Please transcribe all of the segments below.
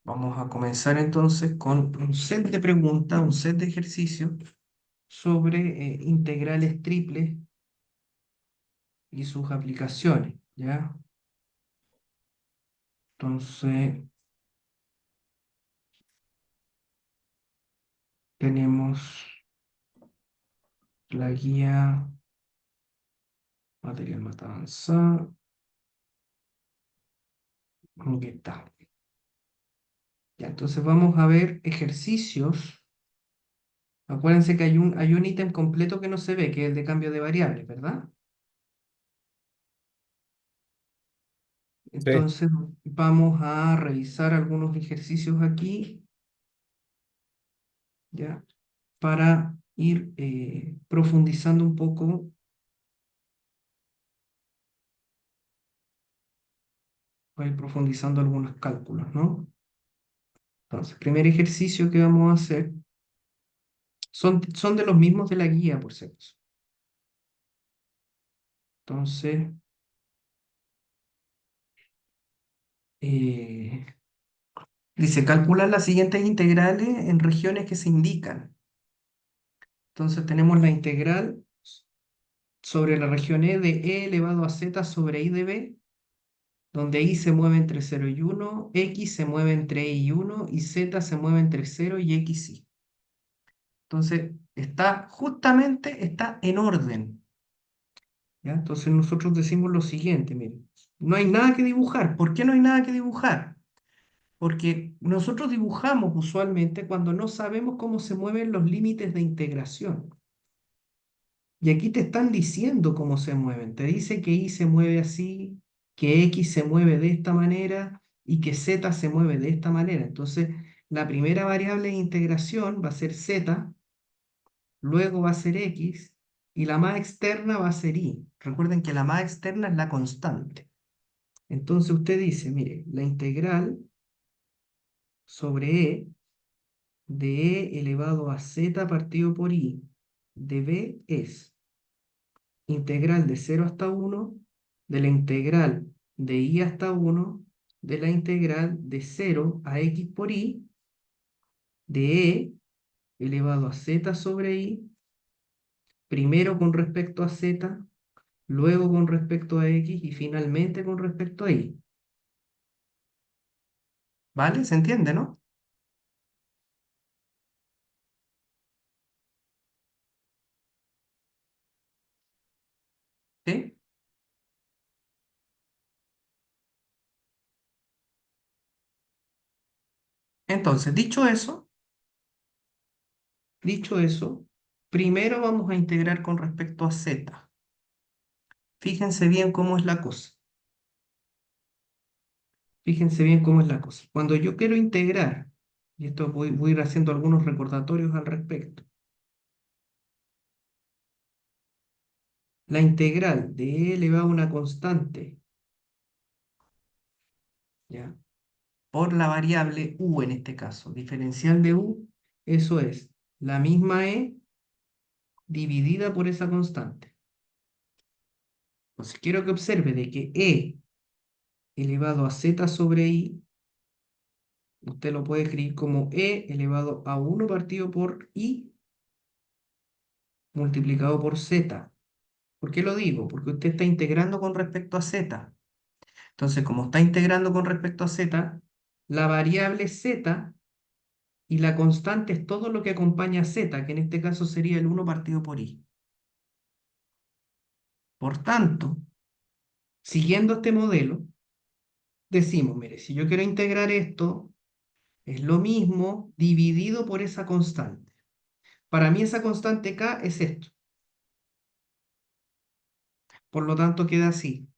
Vamos a comenzar entonces con un set de preguntas, un set de ejercicios sobre integrales triples y sus aplicaciones, ¿ya? Entonces, tenemos la guía material más avanzada. Aquí está. Ya, entonces vamos a ver ejercicios. Acuérdense que hay un ítem completo que no se ve, que es el de cambio de variables, ¿verdad? Sí. Entonces, vamos a revisar algunos ejercicios aquí, ¿ya? Para ir profundizando un poco, para ir profundizando algunos cálculos, ¿no? Entonces, primer ejercicio que vamos a hacer son de los mismos de la guía, por si acaso. Entonces, eh, dice, calcular las siguientes integrales en regiones que se indican. Entonces, tenemos la integral sobre la región E de E elevado a Z sobre I de B, donde I se mueve entre 0 y 1, X se mueve entre E y 1 y Z se mueve entre 0 y XY. Entonces, está en orden, ¿ya? Entonces nosotros decimos lo siguiente, miren, no hay nada que dibujar. ¿Por qué no hay nada que dibujar? Porque nosotros dibujamos usualmente cuando no sabemos cómo se mueven los límites de integración. Y aquí te están diciendo cómo se mueven. Te dice que Y se mueve así, que X se mueve de esta manera y que Z se mueve de esta manera. Entonces, la primera variable de integración va a ser Z, luego va a ser X y la más externa va a ser Y. Recuerden que la más externa es la constante. Entonces usted dice, mire, la integral sobre E de E elevado a Z partido por Y de B es integral de 0 hasta 1 de la integral de Y hasta 1 de la integral de 0 a X por Y de E elevado a Z sobre Y, primero con respecto a Z, luego con respecto a X y finalmente con respecto a Y. ¿Vale? ¿Se entiende, no? ¿Sí? Entonces, dicho eso, primero vamos a integrar con respecto a Z. Fíjense bien cómo es la cosa. Fíjense bien cómo es la cosa. Cuando yo quiero integrar, y esto voy a ir haciendo algunos recordatorios al respecto, la integral de E elevado a una constante, ¿ya? Por la variable U en este caso, diferencial de U, eso es la misma E dividida por esa constante. Entonces quiero que observe de que E elevado a Z sobre I, usted lo puede escribir como E elevado a 1 partido por I multiplicado por Z. ¿Por qué lo digo? Porque usted está integrando con respecto a Z. Entonces, como está integrando con respecto a Z, la variable Z y la constante es todo lo que acompaña a Z, que en este caso sería el 1 partido por I. Por tanto, siguiendo este modelo, decimos, mire, si yo quiero integrar esto, es lo mismo dividido por esa constante. Para mí esa constante K es esto. Por lo tanto, queda así.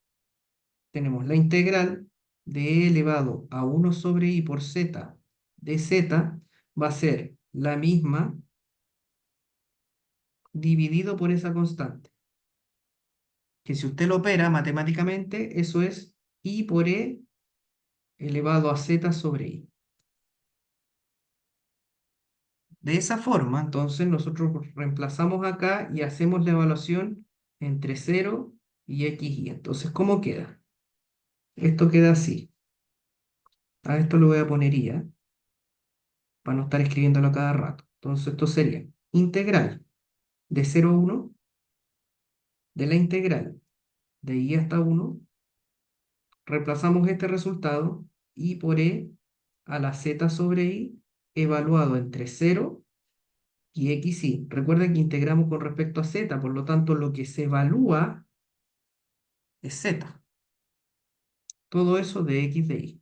Tenemos la integral de E elevado a 1 sobre I por Z de Z va a ser la misma dividido por esa constante. Que si usted lo opera matemáticamente, eso es I por E elevado a Z sobre I. De esa forma, entonces, nosotros reemplazamos acá y hacemos la evaluación entre 0 y XY. Entonces, ¿cómo queda? Esto queda así. A esto lo voy a poner Y. para no estar escribiéndolo a cada rato. Entonces esto sería integral de 0 a 1 de la integral de i hasta 1. Reemplazamos este resultado y por e a la z sobre i evaluado entre 0 y xy. Recuerden que integramos con respecto a z, por lo tanto lo que se evalúa es z. Todo eso de x de y.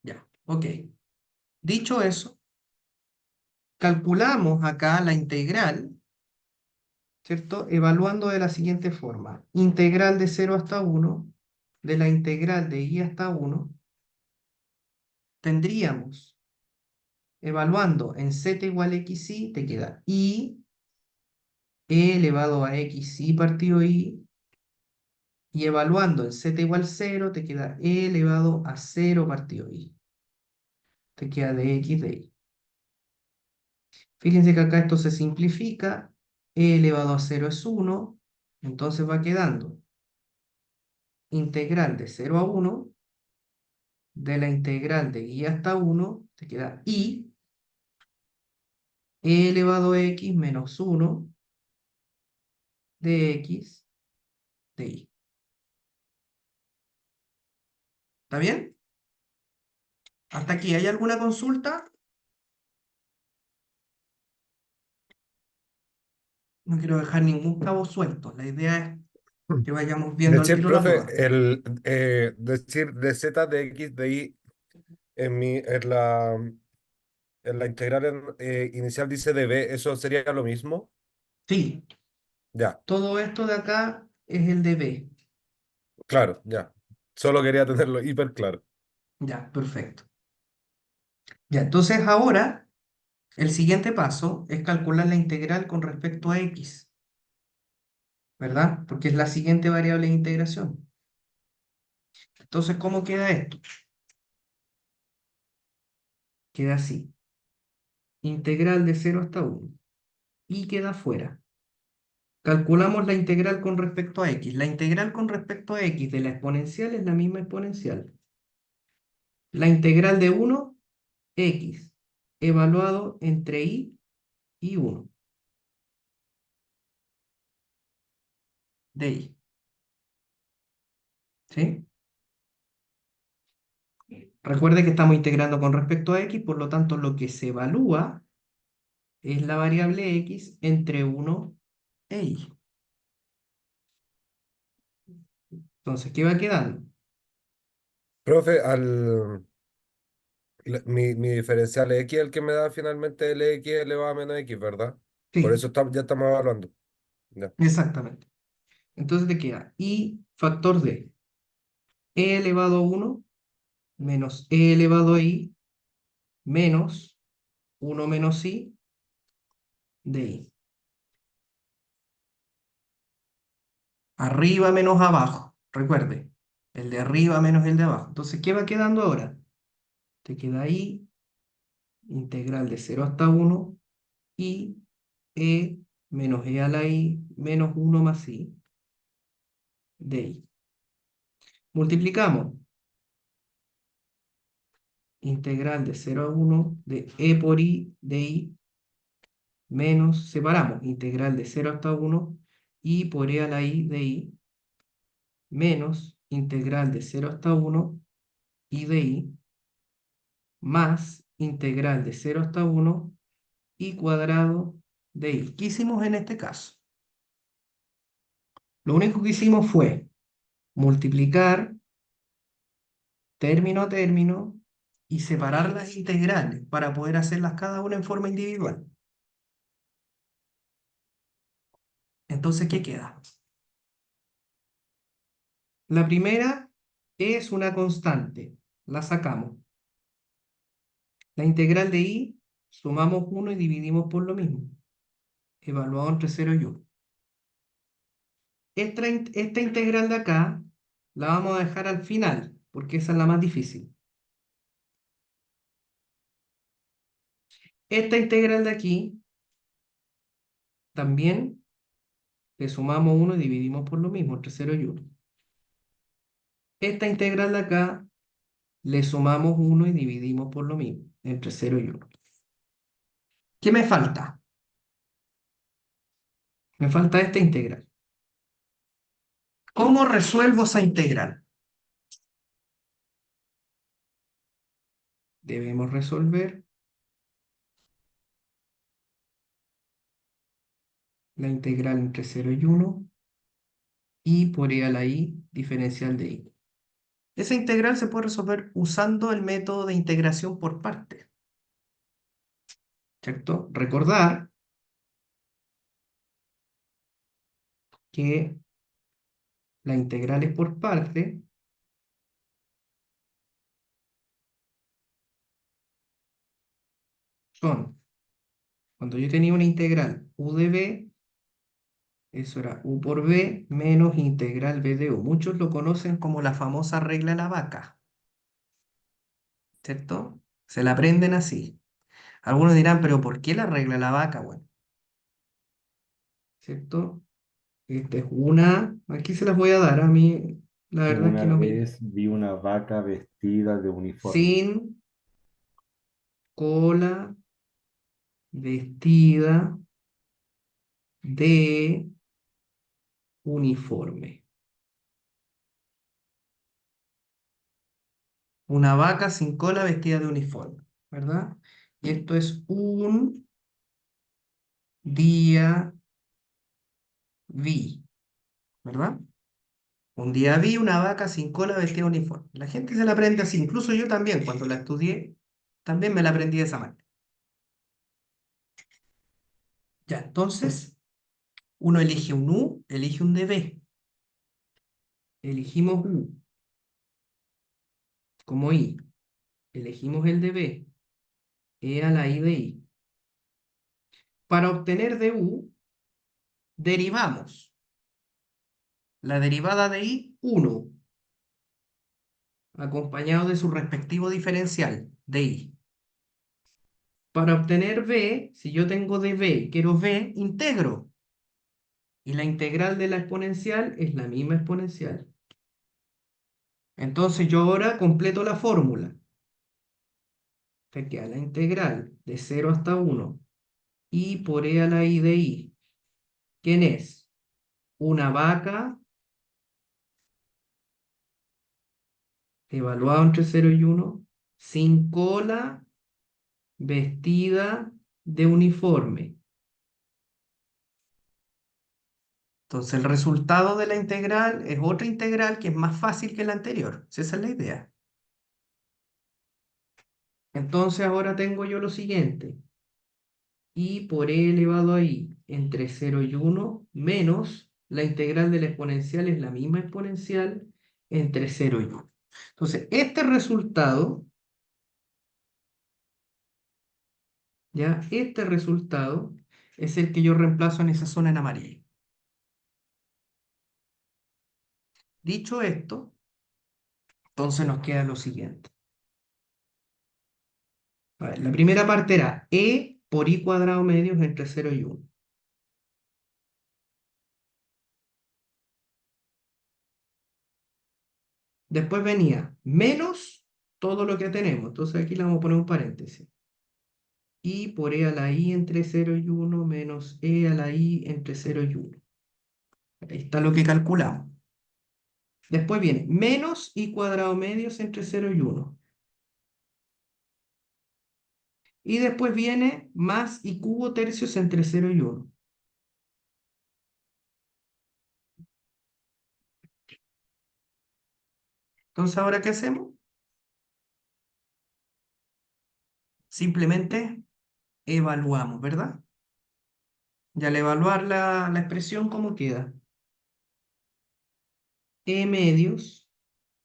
Ya, ok. Dicho eso, calculamos acá la integral, ¿cierto? Evaluando de la siguiente forma. Integral de 0 hasta 1 de la integral de y hasta 1. Tendríamos, evaluando en z igual a xy, te queda y e elevado a xy partido y, y evaluando en z igual 0, te queda e elevado a 0 partido y. Te queda de x de y. Fíjense que acá esto se simplifica, e elevado a 0 es 1, entonces va quedando integral de 0 a 1 de la integral de y hasta 1, te queda y e elevado a x menos 1 de x de y. ¿Está bien? ¿Hasta aquí hay alguna consulta? No quiero dejar ningún cabo suelto. La idea es que vayamos viendo al Decir, tiro las profe, dudas. decir de z de x de y en la integral inicial dice de b, ¿eso sería lo mismo? Sí, Ya, todo esto de acá es el de b. claro, ya. Solo quería tenerlo hiper claro. Ya, perfecto. Ya, entonces ahora el siguiente paso es calcular la integral con respecto a x, ¿verdad? Porque es la siguiente variable de integración. Entonces, ¿cómo queda esto? Queda así. Integral de 0 hasta 1. Y queda fuera. Calculamos la integral con respecto a x. La integral con respecto a x de la exponencial es la misma exponencial. La integral de 1, x, evaluado entre y 1 de y. ¿Sí? Recuerde que estamos integrando con respecto a x, por lo tanto lo que se evalúa es la variable x entre 1 e y. Entonces, ¿qué va quedando? Profe, mi diferencial x es el que me da finalmente el x elevado a menos x, ¿verdad? Por Sí, eso ya estamos evaluando. Ya. exactamente. Entonces te queda y factor de e elevado a 1 menos e elevado a y menos 1 menos y de y. Arriba menos abajo. Recuerde, el de arriba menos el de abajo. Entonces, ¿qué va quedando ahora? Te queda y integral de 0 hasta 1 y e menos e a la i menos 1 más i de y. Multiplicamos integral de 0 a 1 de e por i de i menos, separamos integral de 0 hasta 1 y por e a la i de i menos integral de 0 hasta 1 y de i más integral de 0 hasta 1 y cuadrado de i. ¿Qué hicimos en este caso? Lo único que hicimos fue multiplicar término a término y separar las integrales para poder hacerlas cada una en forma individual. Entonces, ¿qué queda? La primera es una constante, la sacamos. La integral de y, sumamos 1 y dividimos por lo mismo, evaluado entre 0 y 1. Esta integral de acá la vamos a dejar al final, porque esa es la más difícil. Esta integral de aquí también le sumamos 1 y dividimos por lo mismo, entre 0 y 1. Esta integral de acá le sumamos 1 y dividimos por lo mismo, entre 0 y 1. ¿Qué me falta? Me falta esta integral. ¿Cómo resuelvo esa integral? Debemos resolver la integral entre 0 y 1 y por e a la i diferencial de i. Esa integral se puede resolver usando el método de integración por partes, ¿cierto? Recordar que las integrales por partes son, cuando yo tenía una integral u de b, eso era u por b menos integral b de u. Muchos lo conocen como la famosa regla de la vaca, ¿cierto? Se la aprenden así. Algunos dirán, pero ¿por qué la regla de la vaca? Bueno, ¿cierto? Esta es una, aquí se las voy a dar, a mí la verdad es que Una no me... vez vi una vaca vestida de uniforme. Sin cola, vestida de uniforme. Una vaca sin cola vestida de uniforme, ¿verdad? Y esto es un día vi, ¿verdad? Un día vi una vaca sin cola vestida de uniforme. La gente se la aprende así, incluso yo también, cuando la estudié, también me la aprendí de esa manera. Ya, entonces, uno elige un U, elige un DB. Elegimos U como I. Elegimos el DB, E a la I de I. Para obtener de U, derivamos la derivada de I, 1, acompañado de su respectivo diferencial de I. Para obtener B, si yo tengo de B y quiero B, integro. Y la integral de la exponencial es la misma exponencial. Entonces yo ahora completo la fórmula. Te queda la integral de 0 hasta 1 i por e a la i de i. ¿Quién es? Una vaca evaluado entre 0 y 1, sin cola, vestida de uniforme. Entonces el resultado de la integral es otra integral que es más fácil que la anterior. Esa es la idea. Entonces ahora tengo yo lo siguiente. I por e elevado a i entre 0 y 1 menos la integral de la exponencial es la misma exponencial entre 0 y 1. Entonces este resultado, ya, este resultado es el que yo reemplazo en esa zona en amarillo. Dicho esto, entonces nos queda lo siguiente. A ver, la primera parte era e por i cuadrado medios entre 0 y 1. Después venía menos todo lo que tenemos. Entonces aquí le vamos a poner un paréntesis. I por e a la i entre 0 y 1 menos e a la i entre 0 y 1. Ahí está lo que calculamos. Después viene menos i cuadrado medios entre 0 y 1. Y después viene más i cubo tercios entre 0 y 1. Entonces, ¿ahora qué hacemos? Simplemente evaluamos, ¿verdad? Y al evaluar la expresión, ¿cómo queda? E medios,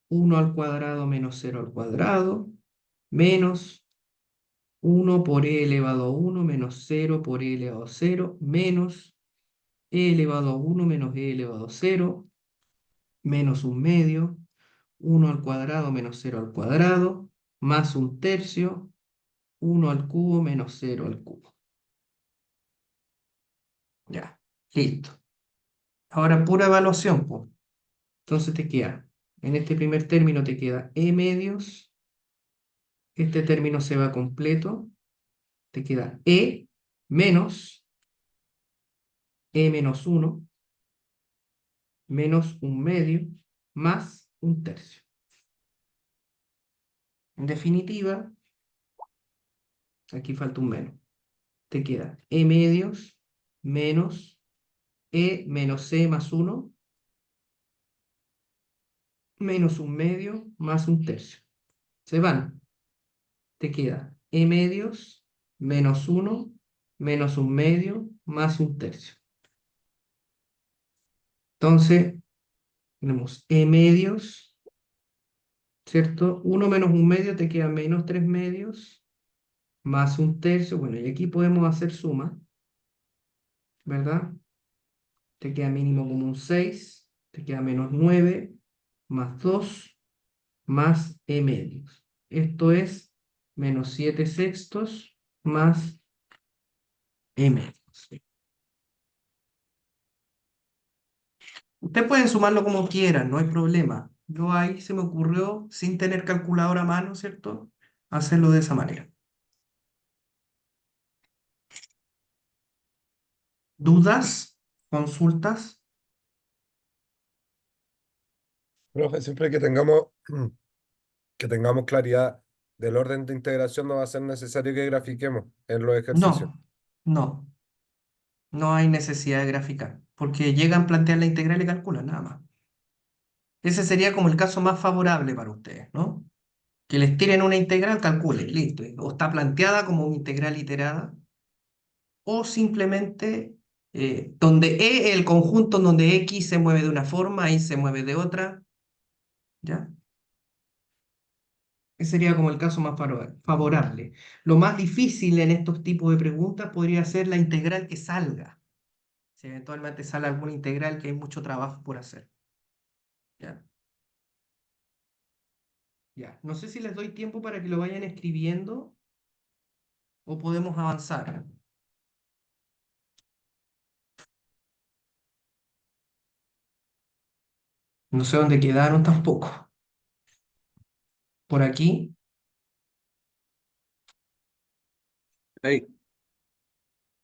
1 al cuadrado menos 0 al cuadrado, menos 1 por e elevado a 1 menos 0 por e elevado a 0, menos e elevado a 1 menos e elevado a 0, menos un medio, 1 al cuadrado menos 0 al cuadrado, más un tercio, 1 al cubo menos 0 al cubo. Ya, listo. Ahora pura evaluación, pues. Entonces te queda, en este primer término te queda e medios Este término se va completo. Te queda e menos 1 menos 1/2 más 1/3. En definitiva, aquí falta un menos. Te queda e medios menos e menos c más 1 menos 1/2 más 1/3. Se van. Te queda e medios menos 1 menos 1/2 más 1/3. Entonces, tenemos e medios, ¿cierto? 1 menos 1/2 te queda menos 3/2 más 1/3. Bueno, y aquí podemos hacer suma, ¿verdad? Te queda mínimo como un 6, te queda menos 9 más 2 más e medios. Esto es menos 7/6 más e medios. Ustedes pueden sumarlo como quieran, no hay problema. Yo ahí se me ocurrió, sin tener calculadora a mano, ¿cierto? Hacerlo de esa manera. ¿Dudas? ¿Consultas? Profe, siempre que tengamos claridad del orden de integración, no va a ser necesario que grafiquemos en los ejercicios. No, no, no hay necesidad de graficar, porque llegan a plantear la integral y calculan nada más. Ese sería como el caso más favorable para ustedes, ¿no? Que les tiren una integral, calculen, listo. O está planteada como una integral iterada, o simplemente donde E es el conjunto en donde X se mueve de una forma, Y se mueve de otra, ¿ya? Ese sería como el caso más favorable. Lo más difícil en estos tipos de preguntas podría ser la integral que salga. Si eventualmente sale alguna integral que hay mucho trabajo por hacer. ¿Ya? Ya. No sé si les doy tiempo para que lo vayan escribiendo o podemos avanzar. No sé dónde quedaron tampoco. Por aquí. Hey.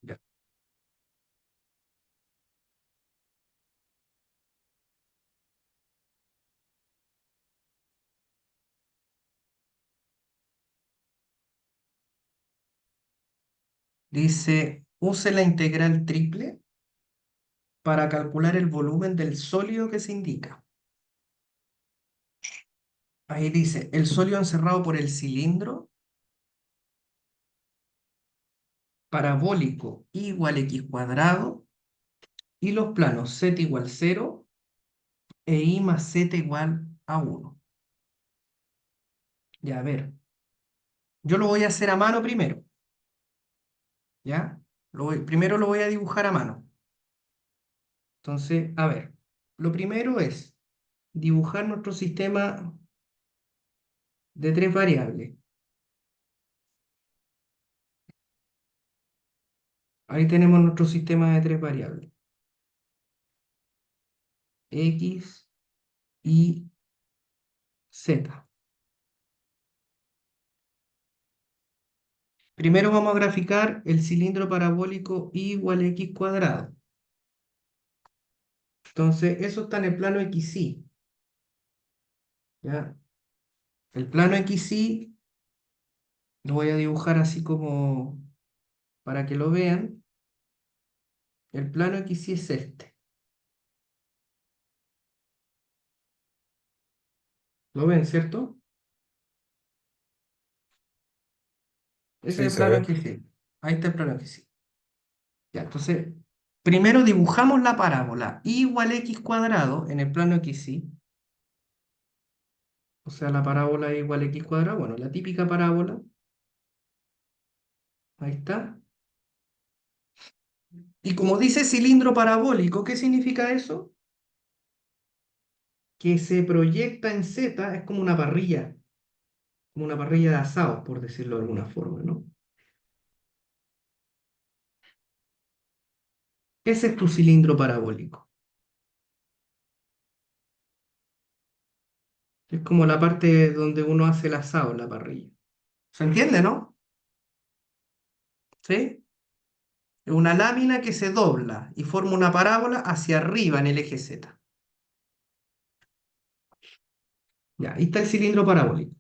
Ya. Dice, use la integral triple para calcular el volumen del sólido que se indica. Ahí dice, el sólido encerrado por el cilindro parabólico igual x cuadrado y los planos z igual 0 e y más z igual a 1. Ya, a ver, yo lo voy a hacer a mano primero, ¿ya? Primero lo voy a dibujar a mano. Entonces, a ver, lo primero es dibujar nuestro sistema de tres variables. Ahí tenemos nuestro sistema de tres variables. X, Y, Z. Primero vamos a graficar el cilindro parabólico y igual a x cuadrado. Entonces, eso está en el plano XY. ¿Ya? El plano XY lo voy a dibujar así como para que lo vean. El plano XY es este. ¿Lo ven, cierto? Ese Sí, es el se plano ve. XY. Ahí está el plano XY. Ya, entonces, primero dibujamos la parábola y igual a x cuadrado en el plano XY. O sea, la parábola igual a x cuadrado. Bueno, la típica parábola. Ahí está. Y como dice cilindro parabólico, ¿qué significa eso? Que se proyecta en Z, es como una parrilla de asado, por decirlo de alguna forma, ¿no? Ese es tu cilindro parabólico. Es como la parte donde uno hace el asado en la parrilla. ¿Se entiende, no? ¿Sí? Es una lámina que se dobla y forma una parábola hacia arriba en el eje Z. Ya, ahí está el cilindro parabólico.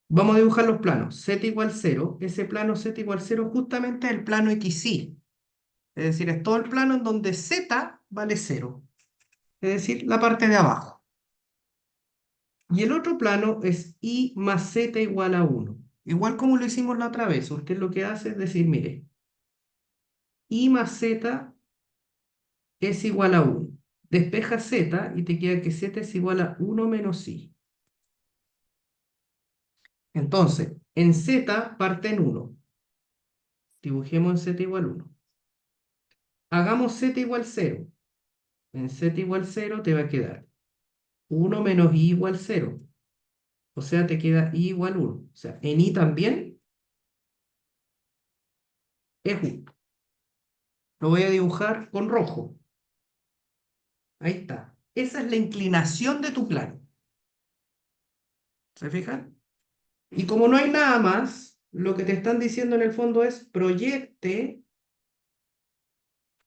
Vamos a dibujar los planos. Z igual 0. Ese plano Z igual 0 justamente es el plano XY. Es decir, es todo el plano en donde Z vale 0. Es decir, la parte de abajo. Y el otro plano es Y más Z igual a 1. Igual como lo hicimos la otra vez. Usted lo que hace es decir, mire, Y más Z es igual a 1. Despeja Z y te queda que Z es igual a 1 menos Y. Entonces, en Z parte en 1. Dibujemos en Z igual 1. Hagamos Z igual 0. En Z igual 0 te va a quedar 1 menos I igual 0. O sea, te queda I igual 1. O sea, en I también es 1. Lo voy a dibujar con rojo. Ahí está. Esa es la inclinación de tu plano. ¿Se fijan? Y como no hay nada más, lo que te están diciendo en el fondo es proyecte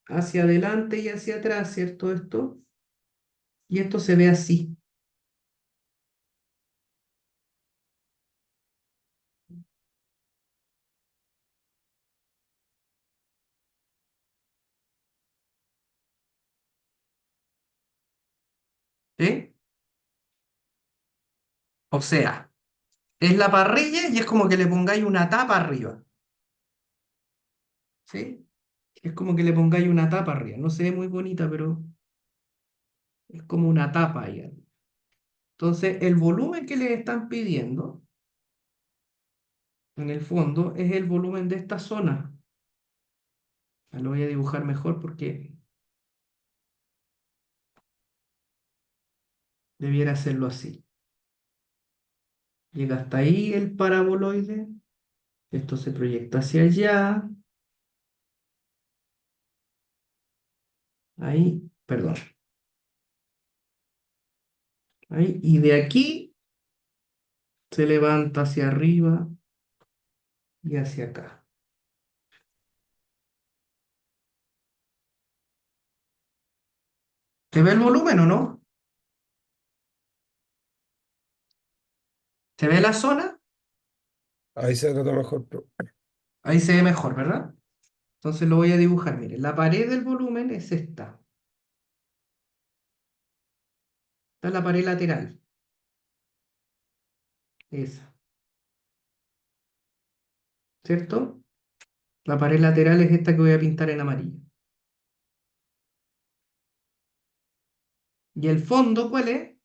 hacia adelante y hacia atrás, ¿cierto? Esto. Y esto se ve así. ¿Sí? O sea, es la parrilla y es como que le pongáis una tapa arriba. ¿Sí? Es como que le pongáis una tapa arriba. No se ve muy bonita, pero es como una tapa ahí arriba. Entonces, el volumen que le están pidiendo, en el fondo, es el volumen de esta zona. Lo voy a dibujar mejor porque debiera hacerlo así. Llega hasta ahí el paraboloide. Esto se proyecta hacia allá. Ahí, perdón. Ahí, y de aquí se levanta hacia arriba y hacia acá. ¿Se ve el volumen o no? ¿Se ve la zona? Ahí se nota mejor. Ahí se ve mejor, ¿verdad? Entonces lo voy a dibujar. Mire, la pared del volumen es esta. Esta es la pared lateral. Esa. ¿Cierto? La pared lateral es esta que voy a pintar en amarillo. ¿Y el fondo cuál es?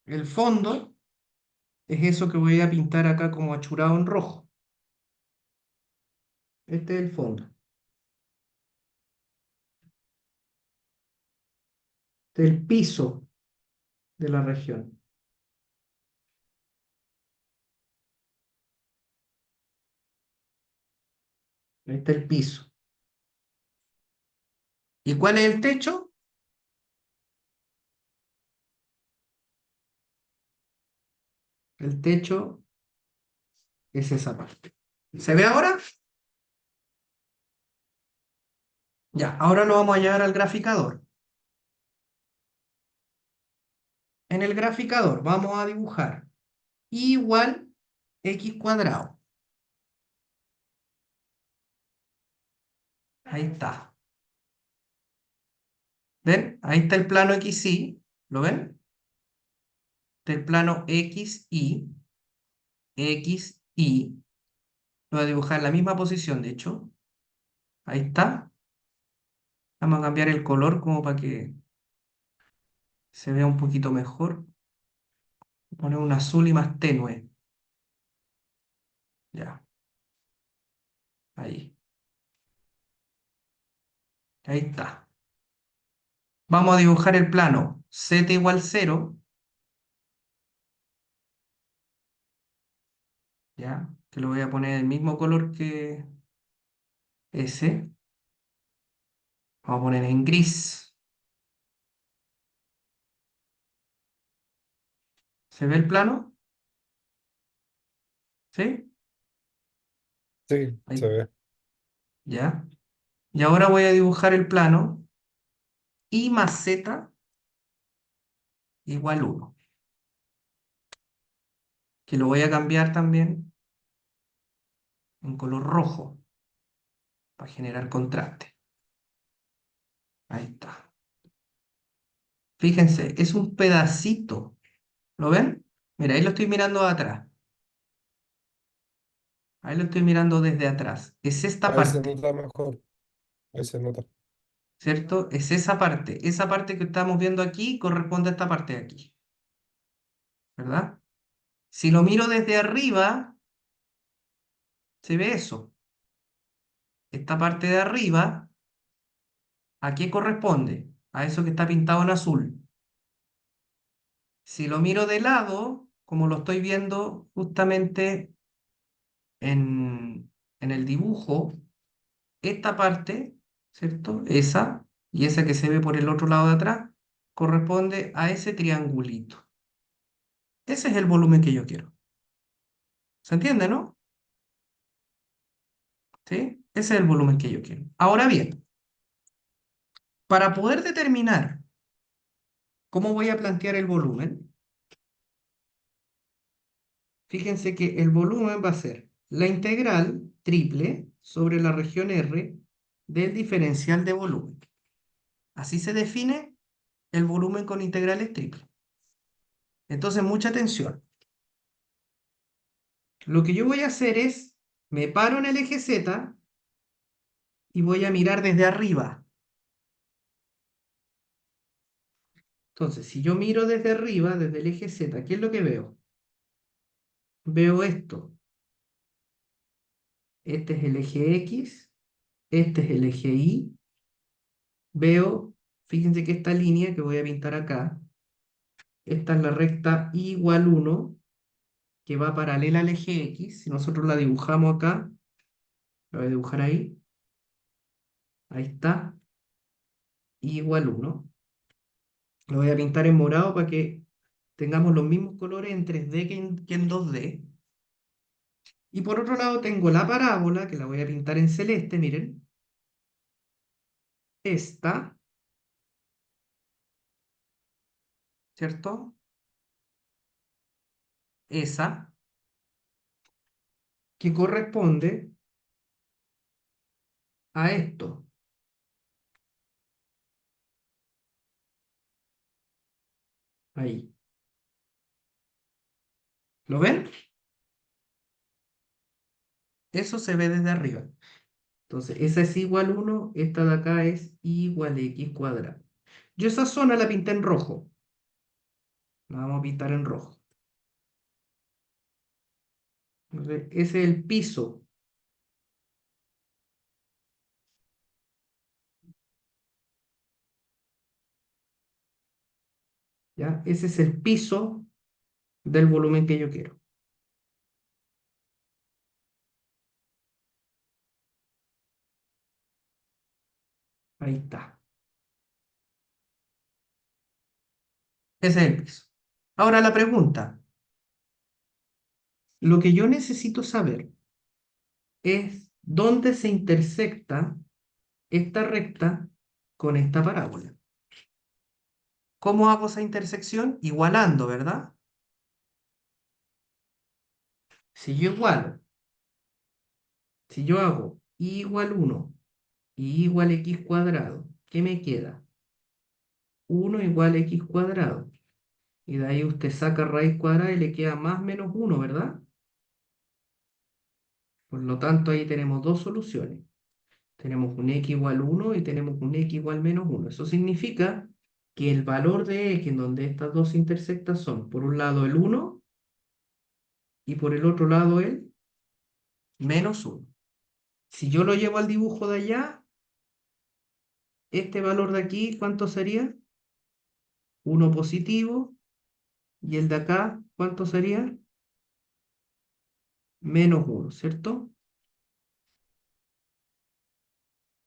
El fondo es eso que voy a pintar acá como achurado en rojo. Este es el fondo. Este es el piso de la región. Ahí está el piso. ¿Y cuál es el techo? El techo es esa parte. ¿Se ve ahora? Ya, ahora lo vamos a llevar al graficador. En el graficador vamos a dibujar y igual x cuadrado. Ahí está. ¿Ven? Ahí está el plano XY. ¿Lo ven? Está el plano XY. XY. Lo voy a dibujar en la misma posición, de hecho. Ahí está. Vamos a cambiar el color como para que se vea un poquito mejor. Poner un azul y más tenue. Ya, ahí. Ahí está. Vamos a dibujar el plano z igual 0, ya, que lo voy a poner el mismo color que ese. Vamos a poner en gris. ¿Se ve el plano? ¿Sí? Sí, se Ahí, ve. ya. Y ahora voy a dibujar el plano y más z igual 1, que lo voy a cambiar también en color rojo para generar contraste. Ahí está. Fíjense, es un pedacito. ¿Lo ven? Mira, ahí lo estoy mirando de atrás. Ahí lo estoy mirando desde atrás. Es esta Ahí se parte, nota mejor. Ahí se nota. ¿cierto? Es esa parte. Esa parte que estamos viendo aquí corresponde a esta parte de aquí, ¿verdad? Si lo miro desde arriba, se ve eso. Esta parte de arriba, ¿a qué corresponde? A eso que está pintado en azul. Si lo miro de lado, como lo estoy viendo justamente en el dibujo, esta parte, ¿cierto? Esa y esa que se ve por el otro lado de atrás, corresponde a ese triangulito. Ese es el volumen que yo quiero. ¿Se entiende, no? ¿Sí? Ese es el volumen que yo quiero. Ahora bien, para poder determinar cómo voy a plantear el volumen, fíjense que el volumen va a ser la integral triple sobre la región R del diferencial de volumen. Así se define el volumen con integrales triples. Entonces, mucha atención. Lo que yo voy a hacer es, me paro en el eje Z y voy a mirar desde arriba. Entonces, si yo miro desde arriba, desde el eje Z, ¿qué es lo que veo? Veo esto. Este es el eje X, este es el eje Y. Veo, fíjense que esta línea que voy a pintar acá, esta es la recta Y igual 1, que va paralela al eje X. Si nosotros la dibujamos acá, la voy a dibujar ahí. Ahí está, Y igual 1. Lo voy a pintar en morado para que tengamos los mismos colores en 3D que en 2D. Y por otro lado tengo la parábola, que la voy a pintar en celeste, miren. Esta, ¿cierto? Esa, que corresponde a esto. Ahí. ¿Lo ven? Eso se ve desde arriba. Entonces, esa es igual 1, esta de acá es igual a x cuadrado. Yo esa zona la pinté en rojo. La vamos a pintar en rojo. Entonces, ese es el piso. ¿Ya? Ese es el piso del volumen que yo quiero. Ahí está. Ese es el piso. Ahora la pregunta. Lo que yo necesito saber es dónde se intersecta esta recta con esta parábola. ¿Cómo hago esa intersección? Igualando, ¿verdad? Si yo igualo, si yo hago y igual 1 y igual x cuadrado, ¿qué me queda? 1 igual x cuadrado. Y de ahí usted saca raíz cuadrada y le queda más menos 1, ¿verdad? Por lo tanto, ahí tenemos dos soluciones. Tenemos un x igual 1 y tenemos un x igual menos 1. Eso significa que el valor de x en donde estas dos intersectas son, por un lado el 1 y por el otro lado el menos 1. Si yo lo llevo al dibujo de allá, este valor de aquí, ¿cuánto sería? 1 positivo. Y el de acá, ¿cuánto sería? Menos 1, ¿cierto?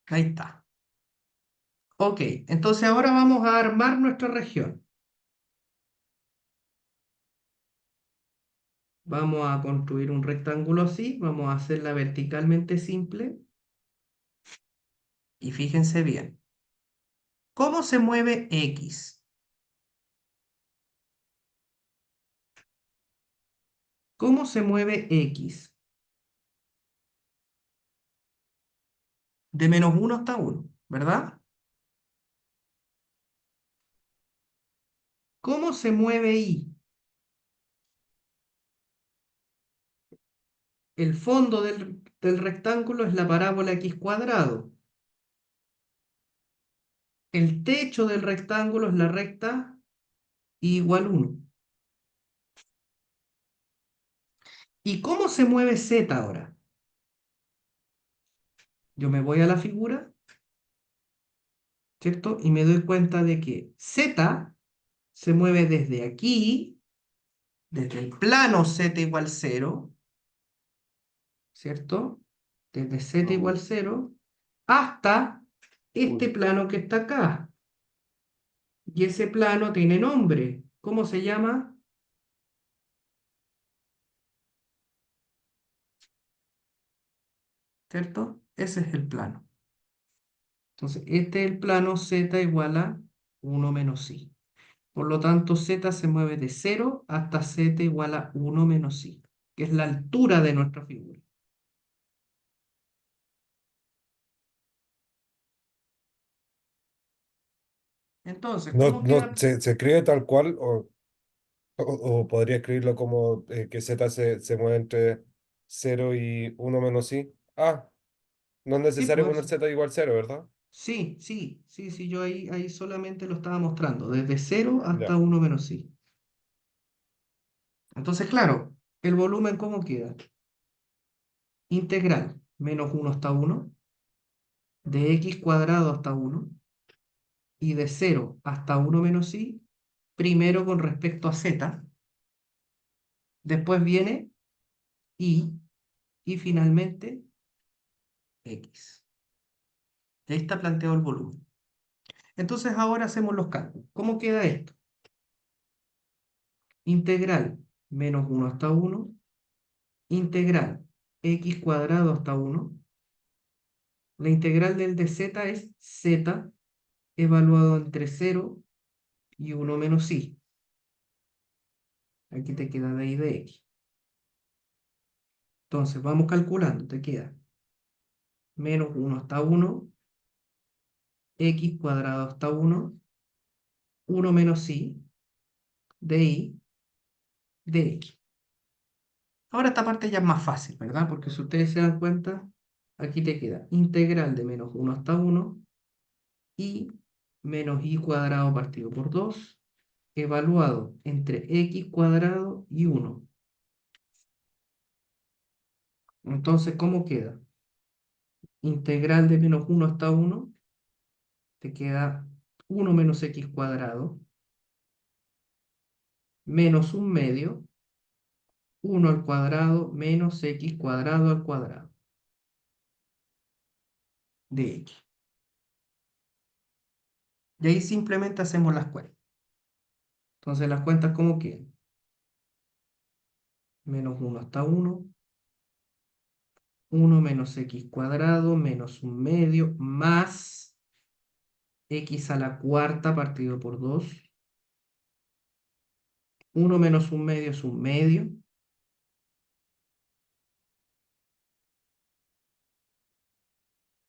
Ahí está. Ok, entonces ahora vamos a armar nuestra región. Vamos a construir un rectángulo así, vamos a hacerla verticalmente simple y fíjense bien. ¿Cómo se mueve X? ¿Cómo se mueve X? De -1 hasta 1, ¿verdad? ¿Cómo se mueve Y? El fondo del rectángulo es la parábola X cuadrado. El techo del rectángulo es la recta Y igual 1. ¿Y cómo se mueve Z ahora? Yo me voy a la figura, ¿cierto? Y me doy cuenta de que Z se mueve desde aquí, desde el plano Z igual 0, ¿cierto? Desde Z igual 0 hasta este Uno. plano que está acá. Y ese plano tiene nombre. ¿Cómo se llama? ¿Cierto? Ese es el plano. Entonces, este es el plano Z igual a 1 menos I. Por lo tanto, Z se mueve de 0 hasta Z igual a 1 menos I, que es la altura de nuestra figura. Entonces, No, ¿cómo no, queda? se escribe tal cual o podría escribirlo como que Z se mueve entre 0 y 1 menos i. Ah, no es Sí, necesario poner pues. Z igual 0, ¿verdad? Sí, sí, sí, sí, yo ahí solamente lo estaba mostrando, desde 0 hasta Ya. 1 menos I. Entonces, claro, el volumen, ¿cómo queda? Integral, -1 hasta 1, de x cuadrado hasta 1, y de 0 hasta 1 menos I, primero con respecto a z, después viene y, y finalmente x. Y ahí está planteado el volumen. Entonces ahora hacemos los cálculos. ¿Cómo queda esto? Integral -1 hasta 1, integral x cuadrado hasta 1. La integral del de z es z evaluado entre 0 y 1 menos i. Aquí te queda de i de x. Entonces vamos calculando, te queda -1 hasta 1, x cuadrado hasta 1, 1 menos i de x. Ahora esta parte ya es más fácil, ¿verdad? Porque si ustedes se dan cuenta, aquí te queda integral de -1 hasta 1 y menos i cuadrado partido por 2, evaluado entre x cuadrado y 1. Entonces, ¿cómo queda? Integral de -1 hasta 1, te queda 1 menos x cuadrado, menos un medio, 1 al cuadrado menos x cuadrado al cuadrado de x. Y ahí simplemente hacemos las cuentas. Entonces, las cuentas, ¿cómo quedan? -1 hasta 1, 1 menos x cuadrado menos un medio más x a la cuarta partido por 2. 1 menos un medio es un medio,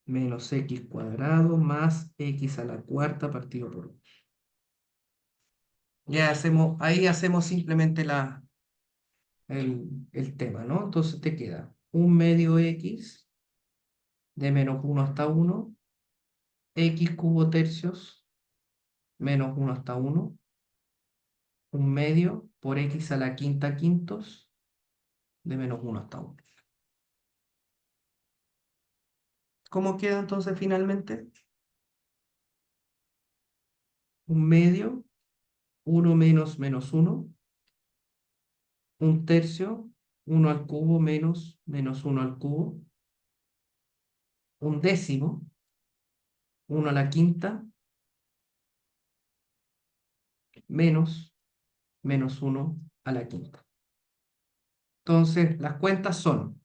menos x cuadrado más x a la cuarta partido por 2. Ya hacemos, ahí hacemos simplemente el tema, ¿no? Entonces te queda un medio x de -1 hasta 1, x cubo tercios -1 hasta 1, un medio por x a la quinta quintos de -1 hasta 1. ¿Cómo queda entonces finalmente? Un medio, 1 menos -1, un tercio, 1 al cubo menos -1 al cubo, un décimo, 1 a la quinta menos menos 1 a la quinta. Entonces, las cuentas son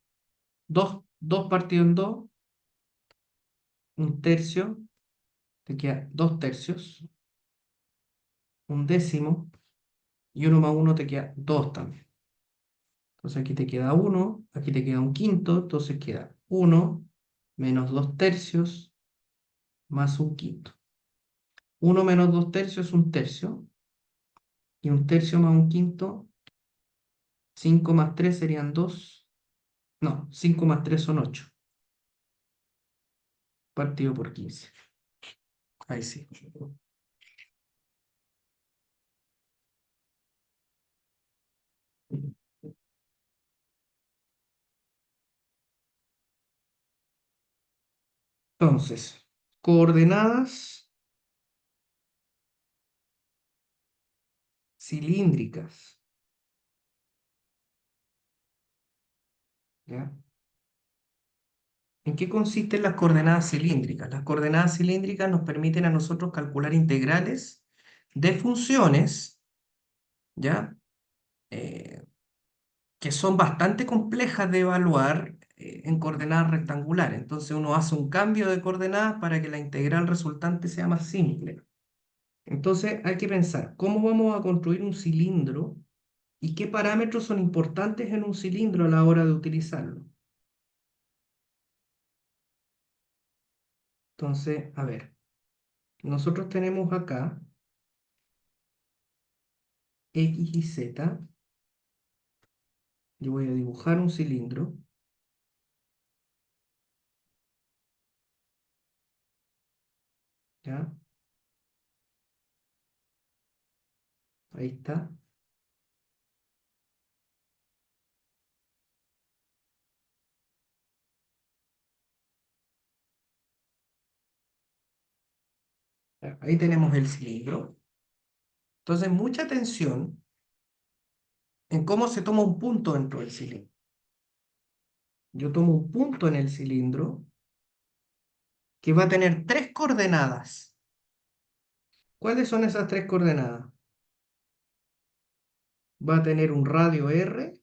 2 partido en 2, un tercio, te queda 2 tercios, un décimo, y 1 más 1 te queda 2 también. Entonces aquí te queda 1, aquí te queda un quinto, entonces queda 1 menos 2 tercios más un quinto. 1 menos 2 tercios es un tercio, y un tercio más un quinto, 5 más 3 serían 2, no, 5 más 3 son 8, partido por 15. Ahí sí. Entonces, coordenadas cilíndricas. ¿Ya? ¿En qué consisten las coordenadas cilíndricas? Las coordenadas cilíndricas nos permiten a nosotros calcular integrales de funciones, ¿ya? Eh, que son bastante complejas de evaluar en coordenadas rectangulares. Entonces uno hace un cambio de coordenadas para que la integral resultante sea más simple. Entonces hay que pensar, ¿cómo vamos a construir un cilindro y qué parámetros son importantes en un cilindro a la hora de utilizarlo? Entonces, a ver, nosotros tenemos acá X y Z. Yo voy a dibujar un cilindro, ¿ya? Ahí está. Ya, ahí tenemos el cilindro. Entonces, mucha atención en cómo se toma un punto dentro del cilindro. Yo tomo un punto en el cilindro que va a tener 3 coordenadas. ¿Cuáles son esas 3 coordenadas? Va a tener un radio R,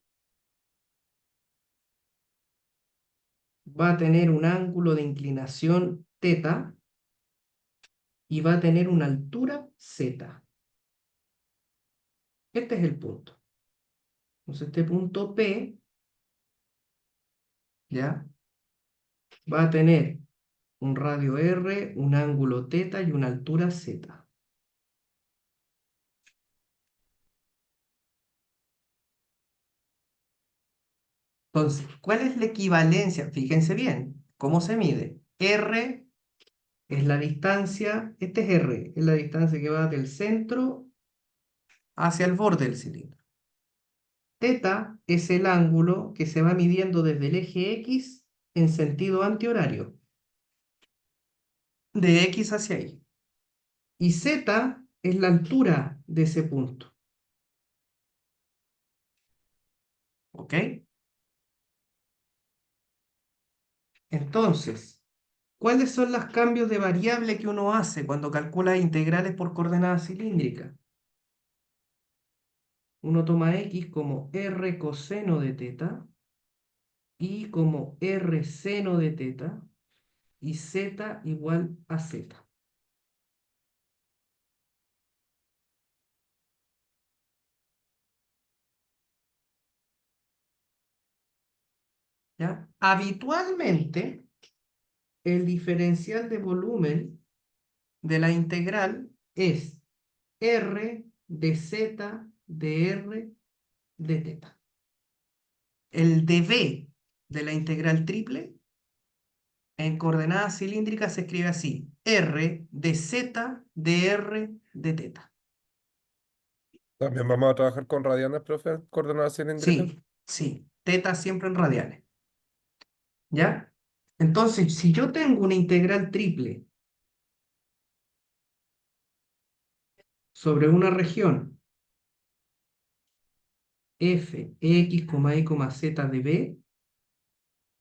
va a tener un ángulo de inclinación θ y va a tener una altura Z. Este es el punto. Entonces, este punto P, ¿ya? Va a tener un radio R, un ángulo θ y una altura Z. Entonces, ¿cuál es la equivalencia? Fíjense bien, ¿cómo se mide? R es la distancia, este es R, es la distancia que va del centro hacia el borde del cilindro. Θ es el ángulo que se va midiendo desde el eje X en sentido antihorario, de X hacia Y. Y Z es la altura de ese punto. ¿Ok? Entonces, ¿cuáles son los cambios de variable que uno hace cuando calcula integrales por coordenadas cilíndricas? Uno toma X como R coseno de θ, Y como R seno de θ, y Z igual a Z. ¿Ya? Habitualmente, el diferencial de volumen de la integral es R de Z de R de θ. El dv de la integral triple en coordenadas cilíndricas se escribe así: R de Z de R de θ. También vamos a trabajar con radianes, profe, coordenadas cilíndricas. Sí, sí, θ siempre en radianes. ¿Ya? Entonces, si yo tengo una integral triple sobre una región f, x, y, z de b,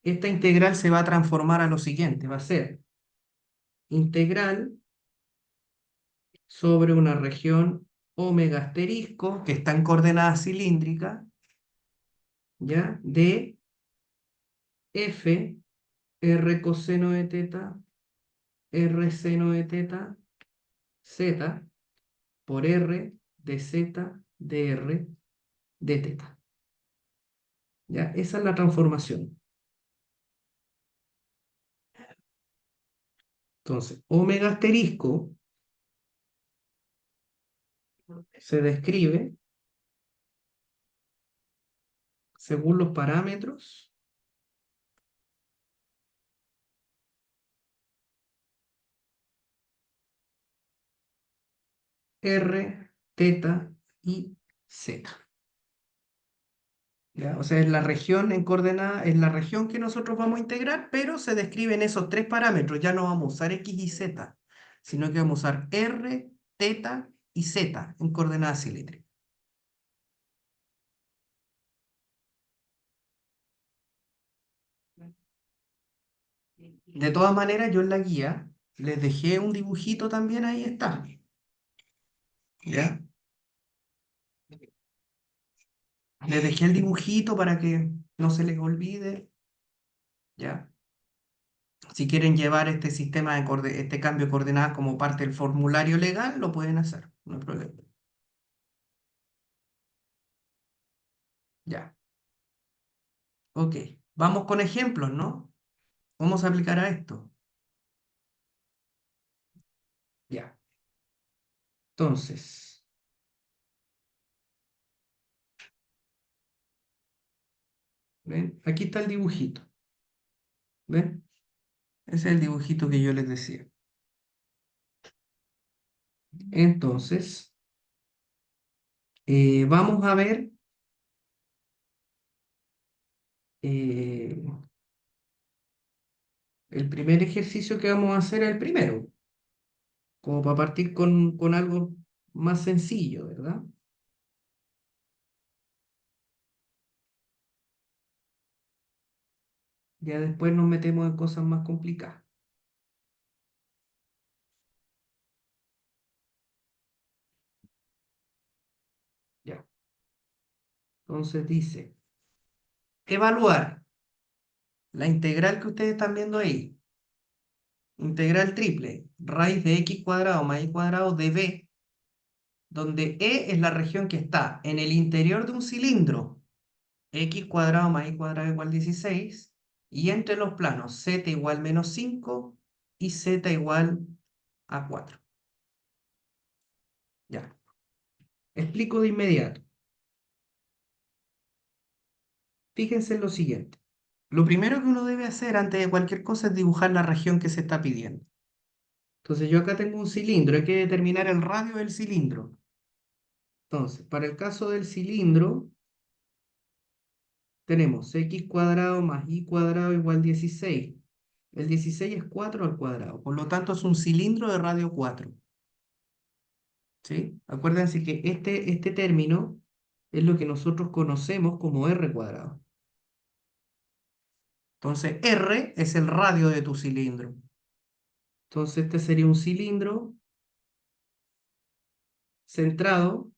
esta integral se va a transformar a lo siguiente, va a ser integral sobre una región omega asterisco, que está en coordenadas cilíndricas, ¿ya? De F, R coseno de teta, R seno de teta, Z, por R de Z, de R, de teta. ¿Ya? Esa es la transformación. Entonces, omega asterisco se describe según los parámetros R, teta y Z. ¿Ya? O sea, es la región en coordenada, es la región que nosotros vamos a integrar, pero se describen esos tres parámetros. Ya no vamos a usar X y Z, sino que vamos a usar R, teta y Z en coordenadas cilíndricas. De todas maneras, yo en la guía les dejé un dibujito también, ahí está. ¿Ya? Les dejé el dibujito para que no se les olvide. ¿Ya? Si quieren llevar este sistema este cambio de coordenadas como parte del formulario legal, lo pueden hacer, no hay problema. Ya, ok. Vamos con ejemplos, ¿no? Vamos a aplicar a esto. Ya. Entonces, ¿ven? Aquí está el dibujito. ¿Ven? Ese es el dibujito que yo les decía. Entonces, vamos a ver eh, el primer ejercicio que vamos a hacer es el primero, como para partir con algo más sencillo, ¿verdad? Ya después nos metemos en cosas más complicadas. Ya. Entonces dice, evaluar la integral que ustedes están viendo ahí, integral triple, raíz de x cuadrado más y cuadrado de b, donde e es la región que está en el interior de un cilindro, x cuadrado más y cuadrado igual 16, y entre los planos z igual menos 5 y z igual a 4. Ya, explico de inmediato. Fíjense en lo siguiente. Lo primero que uno debe hacer antes de cualquier cosa es dibujar la región que se está pidiendo. Entonces yo acá tengo un cilindro, hay que determinar el radio del cilindro. Entonces, para el caso del cilindro, tenemos x cuadrado más y cuadrado igual 16. El 16 es 4 al cuadrado, por lo tanto es un cilindro de radio 4. ¿Sí? Acuérdense que este término es lo que nosotros conocemos como r cuadrado. Entonces, r es el radio de tu cilindro. Entonces, este sería un cilindro centrado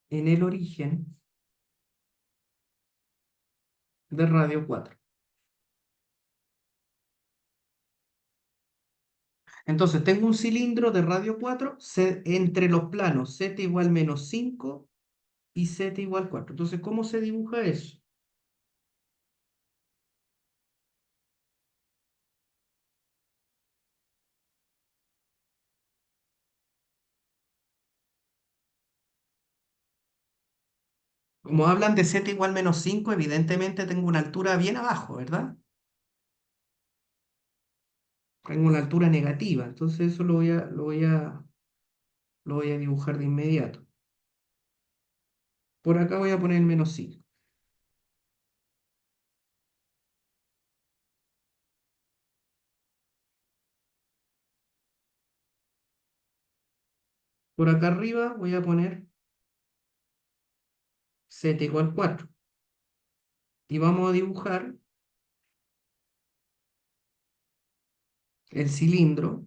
en el origen de radio 4. Entonces, tengo un cilindro de radio 4 entre los planos z igual menos 5 y z igual 4. Entonces, ¿cómo se dibuja eso? Como hablan de z igual menos 5, evidentemente tengo una altura bien abajo, ¿verdad? Tengo una altura negativa, entonces eso lo voy a dibujar de inmediato. Por acá voy a poner el menos 5. Por acá arriba voy a poner z igual 4. Y vamos a dibujar el cilindro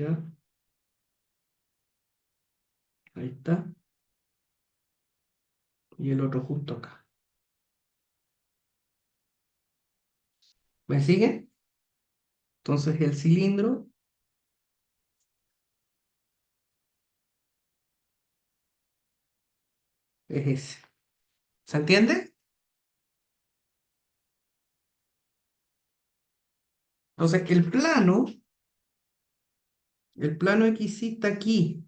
¿Ya? Ahí está. Y el otro justo acá. ¿Me sigue? Entonces el cilindro es ese. ¿Se entiende? Entonces el plano XY está aquí.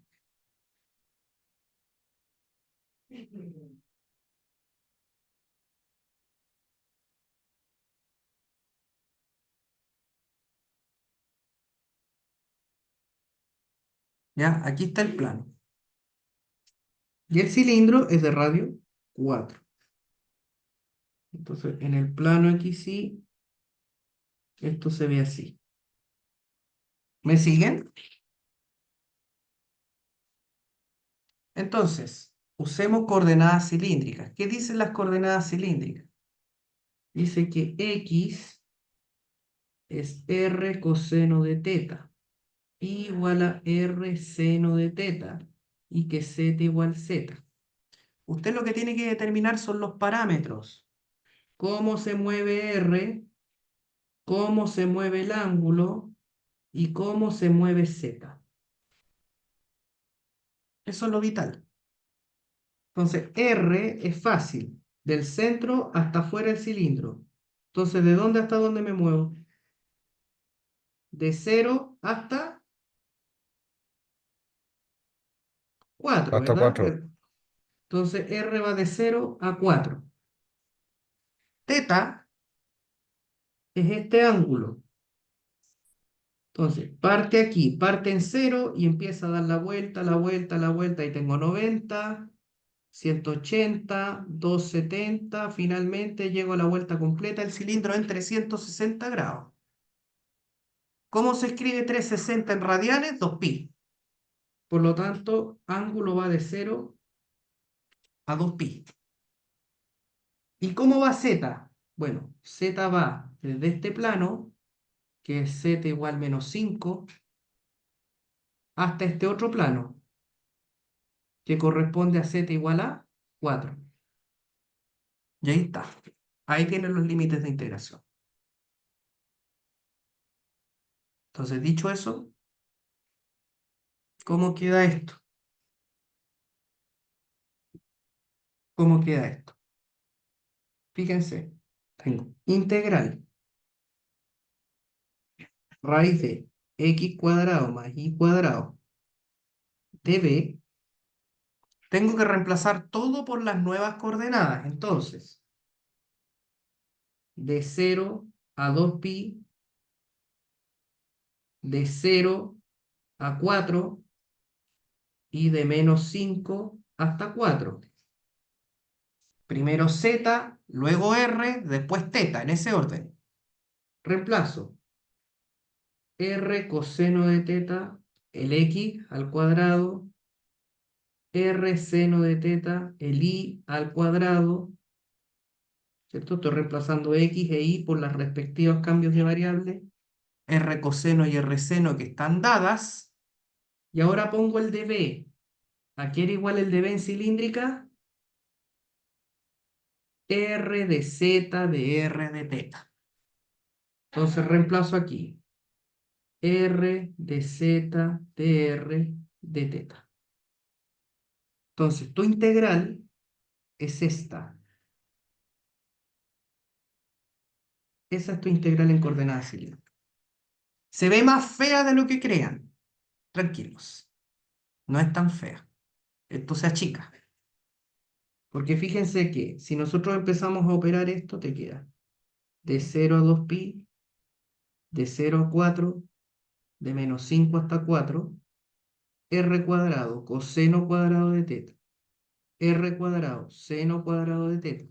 ¿Ya? Aquí está el plano. Y el cilindro es de radio 4. Entonces, en el plano XY, esto se ve así. ¿Me siguen? Entonces, usemos coordenadas cilíndricas. ¿Qué dicen las coordenadas cilíndricas? Dice que X es R coseno de teta igual a R seno de teta y que Z igual Z. Usted lo que tiene que determinar son los parámetros. Cómo se mueve R, cómo se mueve el ángulo y cómo se mueve Z. Eso es lo vital. Entonces, R es fácil, del centro hasta afuera del cilindro. Entonces, ¿de dónde hasta dónde me muevo? De 0 hasta 4, Hasta ¿verdad? 4. Entonces, R va de 0 a 4. Teta es este ángulo. Entonces, parte aquí, parte en 0 y empieza a dar la vuelta, la vuelta, la vuelta. Y tengo 90, 180, 270. Finalmente llego a la vuelta completa del cilindro en 360 grados. ¿Cómo se escribe 360 en radianes? 2pi. Por lo tanto, ángulo va de 0 a 2pi. ¿Y cómo va Z? Bueno, Z va desde este plano, que es Z igual menos 5, hasta este otro plano, que corresponde a Z igual a 4. Y ahí está. Ahí tienen los límites de integración. Entonces, dicho eso, ¿cómo queda esto? ¿Cómo queda esto? Fíjense, tengo integral raíz de x cuadrado más y cuadrado de b. Tengo que reemplazar todo por las nuevas coordenadas. Entonces, de 0 a 2pi, de 0 a 4 y de menos 5 hasta 4. Primero z, luego r, después teta, en ese orden. Reemplazo r coseno de teta, el x al cuadrado, r seno de teta, el y al cuadrado, ¿cierto? Estoy reemplazando x e y por los respectivos cambios de variable, r coseno y r seno que están dadas, y ahora pongo el de b. ¿A qué era igual el de b en cilíndrica? R de z de r de teta. Entonces reemplazo aquí r de z de r de teta. Entonces tu integral es esta. Esa es tu integral en coordenadas cilíndricas. Se ve más fea de lo que crean. Tranquilos. No es tan fea. Esto se achica. Porque fíjense que si nosotros empezamos a operar esto, te queda de 0 a 2pi, de 0 a 4, de menos 5 hasta 4, r cuadrado coseno cuadrado de teta, r cuadrado seno cuadrado de teta,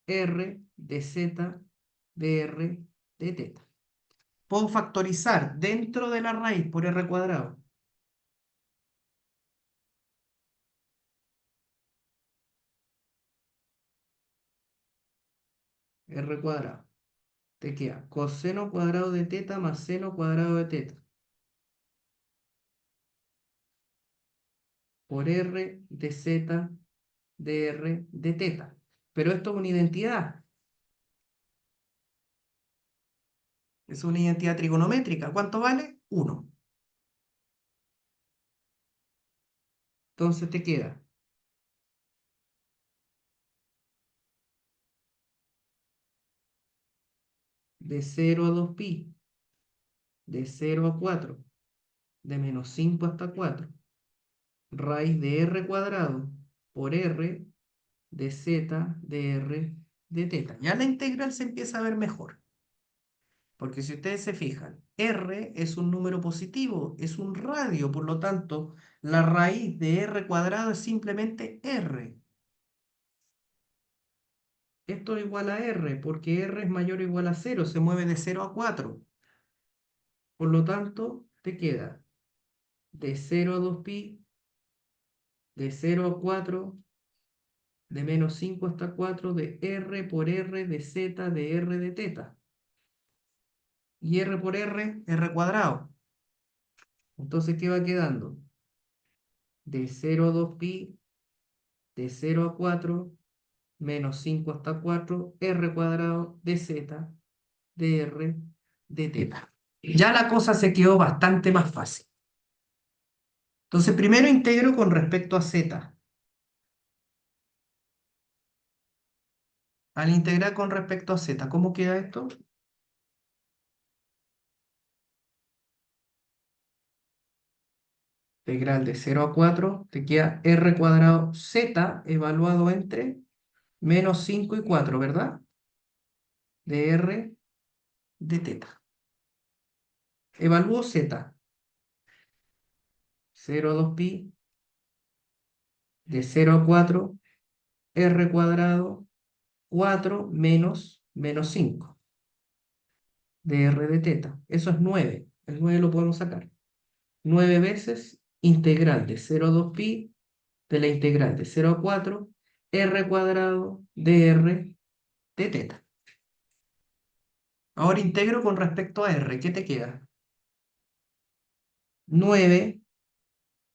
r de z de r de teta. Puedo factorizar dentro de la raíz por r cuadrado. R cuadrado. te queda coseno cuadrado de teta más seno cuadrado de teta por r de z de r de teta. Pero esto es una identidad. Es una identidad trigonométrica. ¿Cuánto vale? 1. Entonces te queda de 0 a 2pi, de 0 a 4, de menos 5 hasta 4, raíz de r cuadrado por r de z de r de teta. Ya la integral se empieza a ver mejor. Porque si ustedes se fijan, r es un número positivo, es un radio, por lo tanto, la raíz de r cuadrado es simplemente r. Esto es igual a r, porque r es mayor o igual a 0, se mueve de 0 a 4. Por lo tanto, te queda de 0 a 2pi, de 0 a 4, de menos 5 hasta 4, de r por r de z de r de teta. Y r por r cuadrado. Entonces, ¿qué va quedando? De 0 a 2pi, de 0 a 4, menos 5 hasta 4, r cuadrado de z de r de teta. Ya la cosa se quedó bastante más fácil. Entonces, primero integro con respecto a z. Al integrar con respecto a z, ¿cómo queda esto? Integral de 0 a 4, te queda r cuadrado z evaluado entre menos 5 y 4, ¿verdad? De r de teta. Evalúo z. 0 a 2pi, de 0 a 4, r cuadrado 4 menos 5 de r de teta. Eso es 9. El 9 lo podemos sacar. 9 veces integral de 0 a 2pi de la integral de 0 a 4 r cuadrado de r de teta. Ahora integro con respecto a r. ¿Qué te queda? 9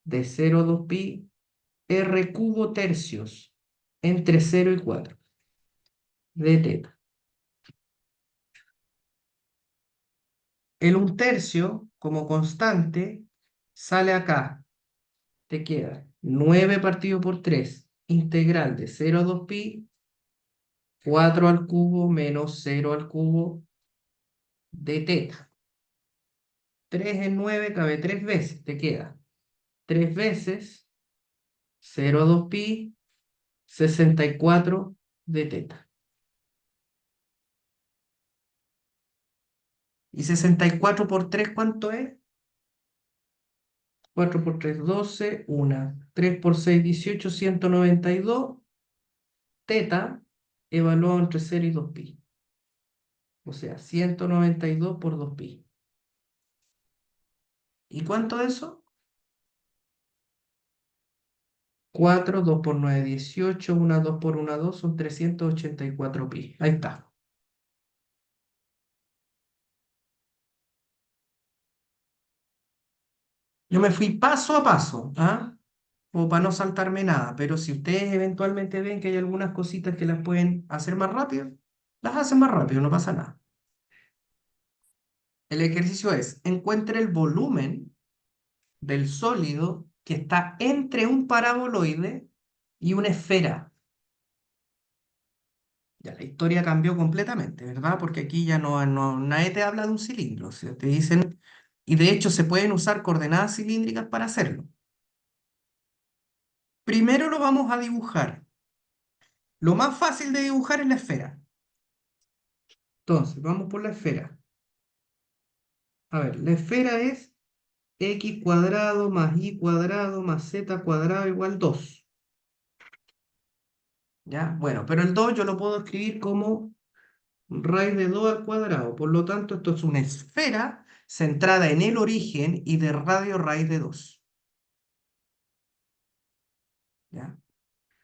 de 0 a 2pi r cubo tercios entre 0 y 4 de teta. El 1/3 como constante sale acá. Te queda 9 partido por 3, integral de 0 a 2pi, 4 al cubo menos 0 al cubo de teta. 3 en 9 cabe 3 veces, te queda 3 veces 0 a 2pi, 64 de teta. ¿Y 64 por 3 cuánto es? 4 por 3, 12, 1. 3 por 6, 18, 192. Teta evaluado entre 0 y 2pi. O sea, 192 por 2pi. ¿Y cuánto es eso? 4, 2 por 9, 18, 1, 2 por 1, 2, son 384 pi. Ahí está. Yo me fui paso a paso, ¿ah? Como para no saltarme nada, pero si ustedes eventualmente ven que hay algunas cositas que las pueden hacer más rápido, las hacen más rápido, no pasa nada. El ejercicio es, encuentre el volumen del sólido que está entre un paraboloide y una esfera. Ya la historia cambió completamente, ¿verdad? Porque aquí ya nadie te habla de un cilindro, o sea, te dicen, y de hecho se pueden usar coordenadas cilíndricas para hacerlo. Primero lo vamos a dibujar. Lo más fácil de dibujar es la esfera. Entonces, vamos por la esfera. A ver, la esfera es x cuadrado más y cuadrado más z cuadrado igual 2. ¿Ya? Bueno, pero el 2 yo lo puedo escribir como raíz de 2 al cuadrado. Por lo tanto, esto es una esfera centrada en el origen y de radio raíz de 2. ¿Ya?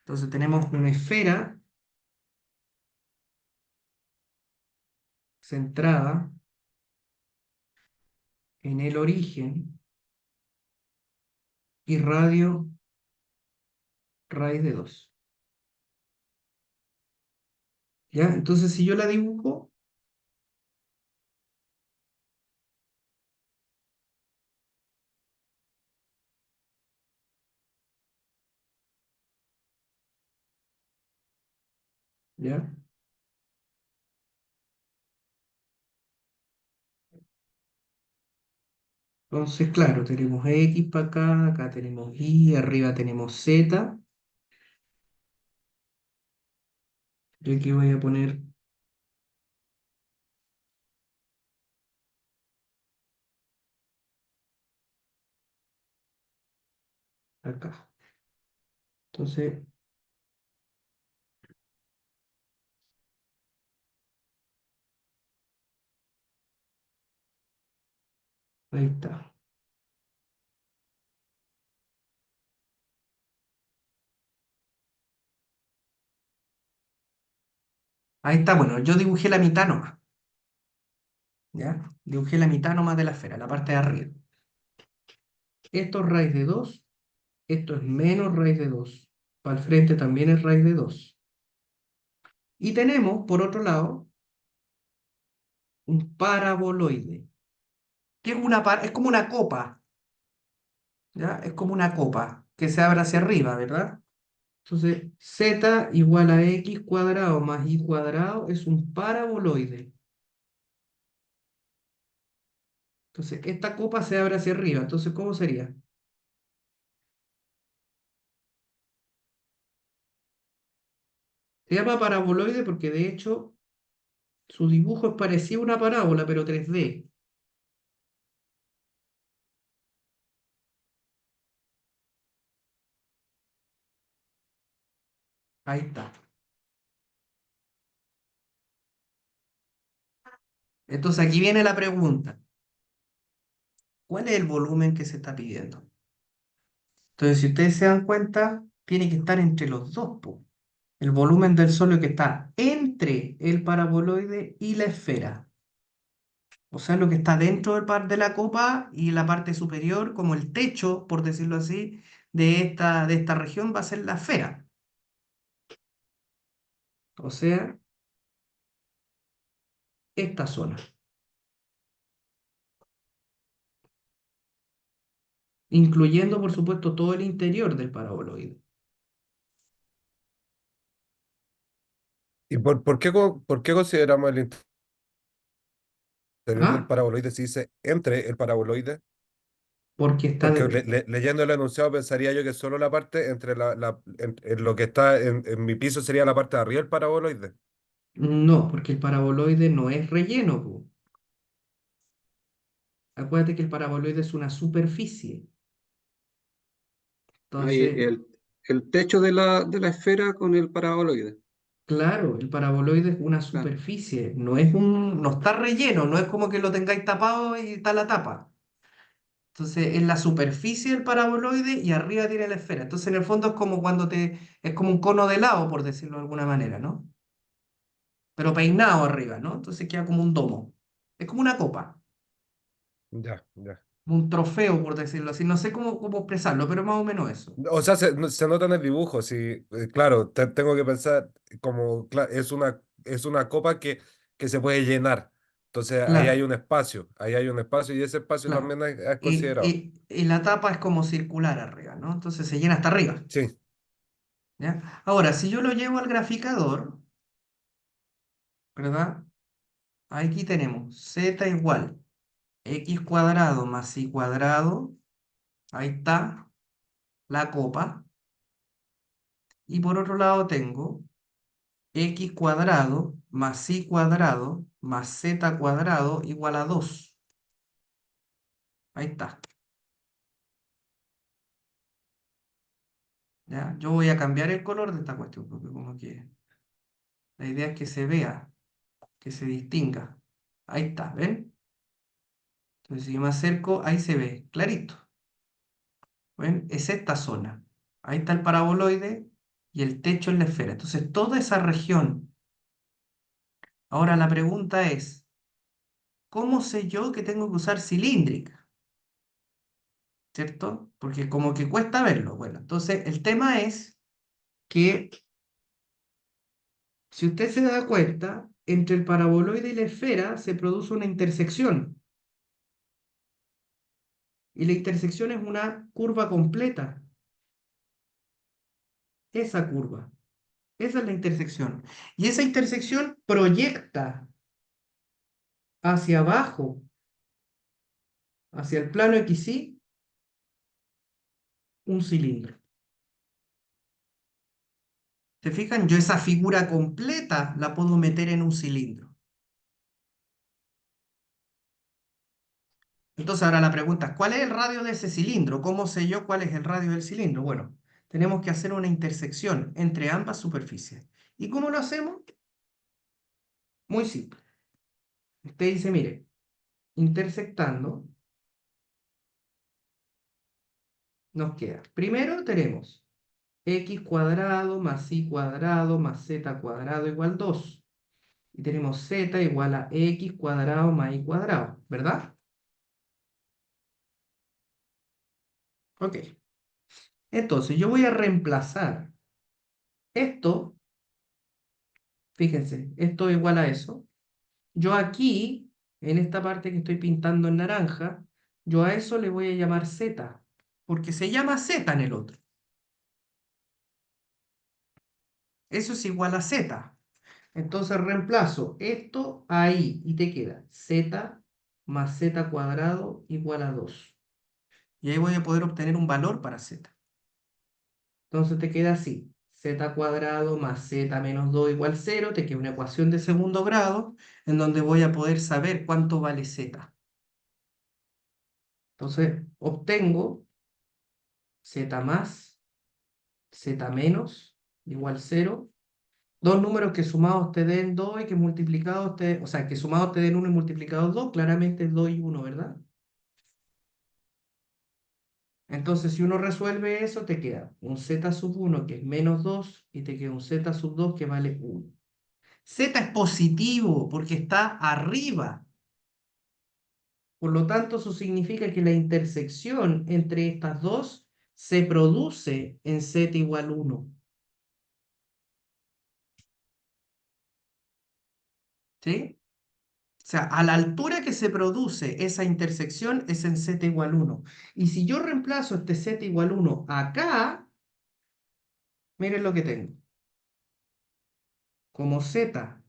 Entonces tenemos una esfera centrada en el origen y radio raíz de 2. ¿Ya? Entonces, si yo la dibujo, ¿ya? Entonces, claro, tenemos X para acá, acá tenemos Y, arriba tenemos Z. Yo aquí voy a poner acá. Entonces, ahí está. Ahí está, bueno, yo dibujé la mitad nomás, ¿ya? Dibujé la mitad nomás de la esfera, la parte de arriba. Esto es raíz de 2, esto es menos raíz de 2. Para el frente también es raíz de 2. Y tenemos, por otro lado, un paraboloide, que es como una copa, ¿ya? Es como una copa que se abre hacia arriba, ¿verdad? Entonces, z igual a x cuadrado más y cuadrado es un paraboloide. Entonces, esta copa se abre hacia arriba. Entonces, ¿cómo sería? Se llama paraboloide porque de hecho su dibujo es parecido a una parábola, pero 3D. Ahí está. Entonces, aquí viene la pregunta. ¿Cuál es el volumen que se está pidiendo? Entonces, si ustedes se dan cuenta, tiene que estar entre los dos, po. El volumen del sólido que está entre el paraboloide y la esfera. O sea, lo que está dentro de la copa y la parte superior, como el techo, por decirlo así, de esta región va a ser la esfera. O sea, esta zona. Incluyendo, por supuesto, todo el interior del paraboloide. ¿Y por qué consideramos el interior del ¿Ah? paraboloide si dice entre el paraboloide? Porque está Porque de... leyendo el enunciado pensaría yo que solo la parte entre en lo que está en mi piso sería la parte de arriba del paraboloide. No, porque el paraboloide no es relleno, po. Acuérdate que el paraboloide es una superficie. Hay Entonces, el techo de la esfera con el paraboloide. claro, el paraboloide es una Claro. superficie, no está relleno, no es como que lo tengáis tapado y está la tapa. Entonces, es la superficie del paraboloide y arriba tiene la esfera. Entonces, en el fondo es como es como un cono de helado, por decirlo de alguna manera, ¿no? Pero peinado arriba, ¿no? Entonces queda como un domo. Es como una copa, Ya, ya. como un trofeo, por decirlo así. No sé cómo expresarlo, pero más o menos eso. O sea, se nota en el dibujo, sí, claro, tengo que pensar como es una copa que se puede llenar. Entonces Claro, ahí hay un espacio y ese espacio claro. también es Y, considerado. y- y la tapa es como circular arriba, ¿no? Entonces se llena hasta arriba, Sí, ¿ya? Ahora, si yo lo llevo al graficador, ¿verdad? Aquí tenemos z igual x cuadrado más y cuadrado. Ahí está la copa. Y por otro lado tengo x cuadrado más y cuadrado más z cuadrado igual a 2. Ahí está. ¿Ya? Yo voy a cambiar el color de esta cuestión porque como que la idea es que se vea, que se distinga. Ahí está, ¿ven? Entonces si yo me acerco, ahí se ve, clarito. ¿Ven? Es esta zona. Ahí está el paraboloide y el techo en la esfera. Entonces toda esa región. Ahora la pregunta es, ¿cómo sé yo que tengo que usar cilíndrica? ¿Cierto? Porque como que cuesta verlo. Bueno, entonces el tema es que si usted se da cuenta, entre el paraboloide y la esfera se produce una intersección. Y la intersección es una curva completa. Esa curva. Esa es la intersección. Y esa intersección proyecta hacia abajo, hacia el plano XY, un cilindro. ¿Se fijan? Yo esa figura completa la puedo meter en un cilindro. Entonces ahora la pregunta es, ¿cuál es el radio de ese cilindro? ¿Cómo sé yo cuál es el radio del cilindro? Bueno, tenemos que hacer una intersección entre ambas superficies. ¿Y cómo lo hacemos? Muy simple. Usted dice, mire, intersectando, nos queda. Primero tenemos x cuadrado más y cuadrado más z cuadrado igual 2. Y tenemos z igual a x cuadrado más y cuadrado, ¿verdad? Ok. Entonces yo voy a reemplazar esto, fíjense, esto es igual a eso. Yo aquí, en esta parte que estoy pintando en naranja, yo a eso le voy a llamar z, porque se llama z en el otro. Eso es igual a z. Entonces reemplazo esto ahí y te queda z más z cuadrado igual a 2. Y ahí voy a poder obtener un valor para z. Entonces te queda así. Z cuadrado más z menos 2 igual 0. Te queda una ecuación de segundo grado en donde voy a poder saber cuánto vale z. Entonces obtengo z más z menos igual 0. Dos números que sumados te den 2 y que multiplicados te... O sea, que sumados te den 1 y multiplicados 2. Claramente es 2 y 1, ¿verdad? Entonces, si uno resuelve eso, te queda un z sub 1 que es menos 2 y te queda un z sub 2 que vale 1. Z es positivo porque está arriba. Por lo tanto, eso significa que la intersección entre estas dos se produce en z igual 1. ¿Sí? O sea, a la altura que se produce esa intersección es en z igual 1. Y si yo reemplazo este z igual 1 acá, miren lo que tengo. Como z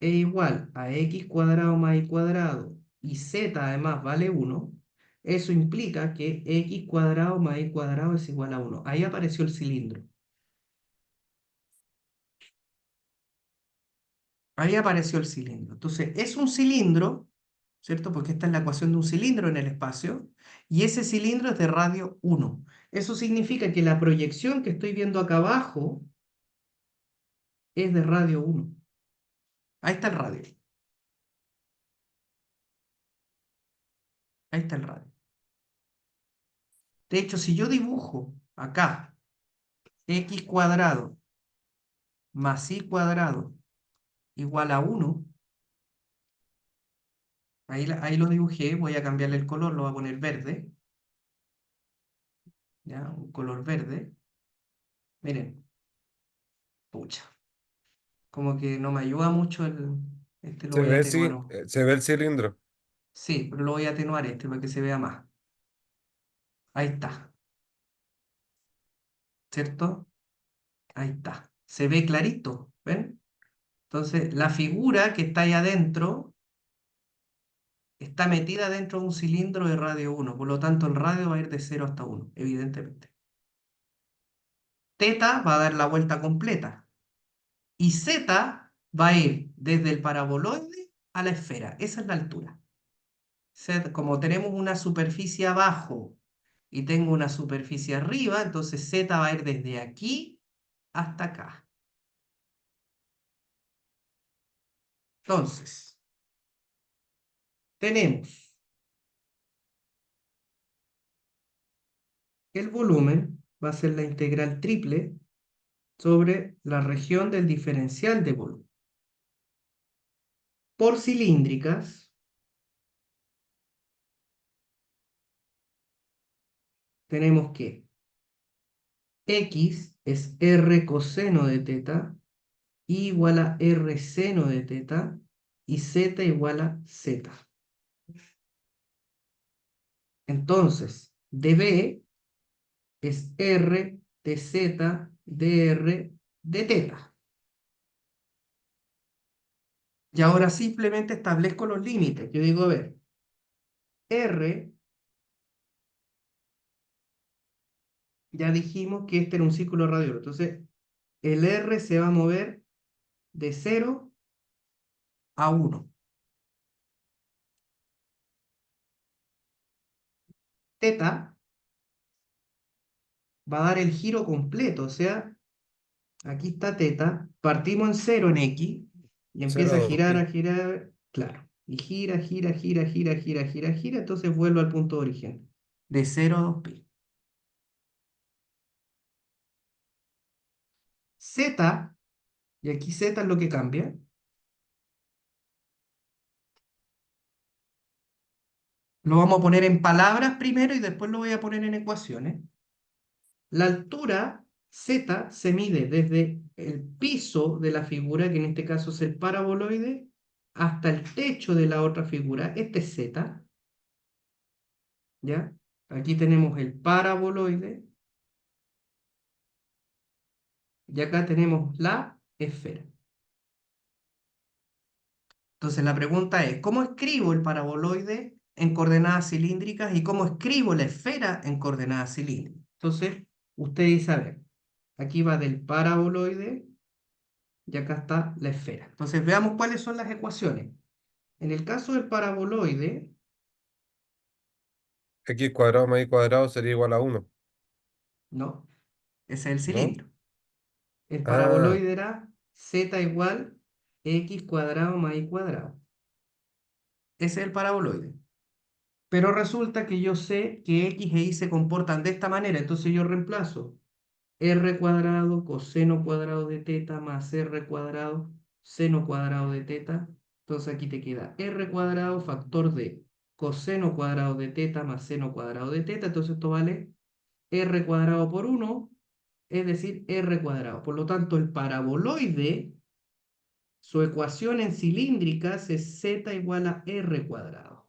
es igual a x cuadrado más y cuadrado y z además vale 1, eso implica que x cuadrado más y cuadrado es igual a 1. Ahí apareció el cilindro. Ahí apareció el cilindro. Entonces, es un cilindro, ¿cierto? Porque esta es la ecuación de un cilindro en el espacio, y ese cilindro es de radio 1. Eso significa que la proyección que estoy viendo acá abajo es de radio 1. Ahí está el radio. Ahí está el radio. De hecho, si yo dibujo acá x cuadrado más y cuadrado igual a 1, ahí lo dibujé, voy a cambiarle el color, lo voy a poner verde, ¿ya? Un color verde. Miren, pucha, como que no me ayuda mucho este lo Se voy a ve, atenuar. sí, se ve el cilindro. Sí, pero lo voy a atenuar para que se vea más. Ahí está, ¿cierto? Ahí está. Se ve clarito, ¿ven? Entonces, la figura que está ahí adentro está metida dentro de un cilindro de radio 1, por lo tanto el radio va a ir de 0 hasta 1, evidentemente. Teta va a dar la vuelta completa y zeta va a ir desde el paraboloide a la esfera. Esa es la altura. Como tenemos una superficie abajo y tengo una superficie arriba, entonces z va a ir desde aquí hasta acá. Entonces, tenemos el volumen, va a ser la integral triple sobre la región del diferencial de volumen. por cilíndricas, tenemos que X es R coseno de teta, Y igual a R seno de teta, y Z igual a Z. Entonces, dB es R de Z dr de teta. Y ahora simplemente establezco los límites. Yo digo, a ver, R, ya dijimos que este era un círculo radial. Entonces, el R se va a mover de 0 a 1. Teta va a dar el giro completo, o sea, aquí está teta, partimos en 0 en X, y empieza 0 a a 2 pi. girar, claro, y gira, gira, entonces vuelvo al punto de origen, de 0 a 2pi. Z, y aquí Z es lo que cambia, lo vamos a poner en palabras primero y después lo voy a poner en ecuaciones. La altura Z se mide desde el piso de la figura, que en este caso es el paraboloide, hasta el techo de la otra figura. Este es Z, ¿ya? Aquí tenemos el paraboloide y acá tenemos la esfera. Entonces la pregunta es, ¿cómo escribo el paraboloide en coordenadas cilíndricas y cómo escribo la esfera en coordenadas cilíndricas? Entonces, usted dice, a ver, aquí va del paraboloide y acá está la esfera. Entonces veamos cuáles son las ecuaciones. En el caso del paraboloide, X cuadrado más Y cuadrado sería igual a 1, no, ese es el ¿no? cilindro. El Ah, paraboloide era z igual x cuadrado más y cuadrado. Ese es el paraboloide. Pero resulta que yo sé que x e y se comportan de esta manera, entonces yo reemplazo r cuadrado coseno cuadrado de teta más r cuadrado seno cuadrado de teta. Entonces aquí te queda r cuadrado factor de coseno cuadrado de teta más seno cuadrado de teta. Entonces esto vale r cuadrado por 1, es decir, r cuadrado. Por lo tanto, el paraboloide, su ecuación en cilíndricas es z igual a r cuadrado.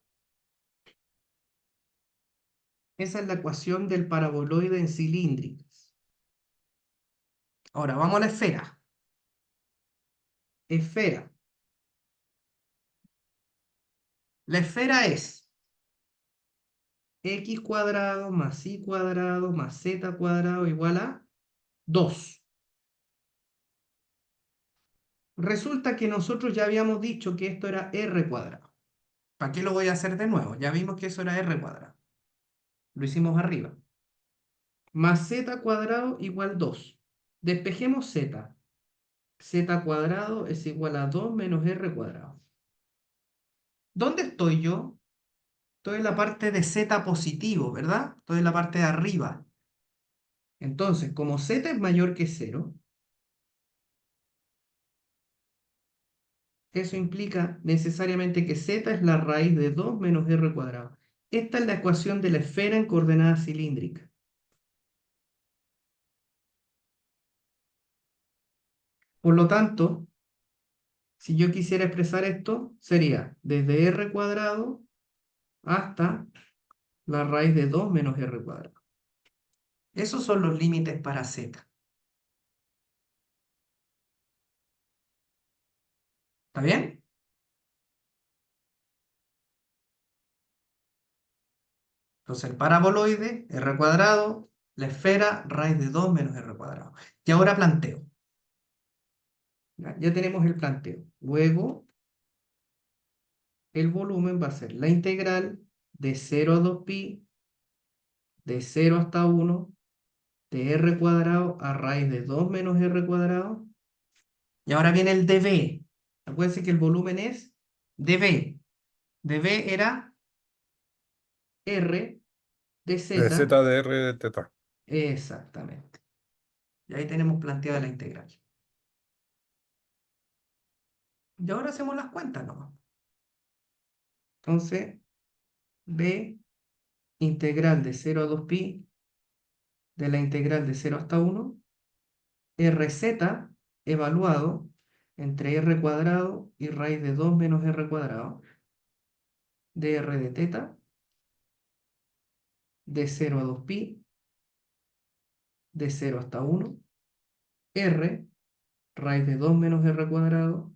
Esa es la ecuación del paraboloide en cilíndricas. Ahora, vamos a la esfera. Esfera. La esfera es x cuadrado más y cuadrado más z cuadrado igual a 2. Resulta que nosotros ya habíamos dicho que esto era r cuadrado. ¿Para qué lo voy a hacer de nuevo? Ya vimos que eso era r cuadrado. Lo hicimos arriba. Más z cuadrado igual 2. Despejemos z. Z cuadrado es igual a 2 menos r cuadrado. ¿Dónde estoy yo? Estoy en la parte de z positivo, ¿verdad? Estoy en la parte de arriba. Entonces, como z es mayor que 0, eso implica necesariamente que z es la raíz de 2 menos r cuadrado. Esta es la ecuación de la esfera en coordenadas cilíndricas. Por lo tanto, si yo quisiera expresar esto, sería desde r cuadrado hasta la raíz de 2 menos r cuadrado. Esos son los límites para z. ¿Está bien? Entonces el paraboloide, r cuadrado, la esfera, raíz de 2 menos r cuadrado. Y ahora planteo. Ya tenemos el planteo. Luego, el volumen va a ser la integral de 0 a 2pi, de 0 hasta 1, de r cuadrado a raíz de 2 menos r cuadrado. Y ahora viene el dv. Acuérdense que el volumen es dv. dv era r de de Z z. de R de teta. Exactamente. Y ahí tenemos planteada la integral. Y ahora hacemos las cuentas nomás. Entonces, b integral de 0 a 2pi de la integral de 0 hasta 1, rz evaluado entre r cuadrado y raíz de 2 menos r cuadrado de r de teta de 0 a 2pi de 0 hasta 1, r raíz de 2 menos r cuadrado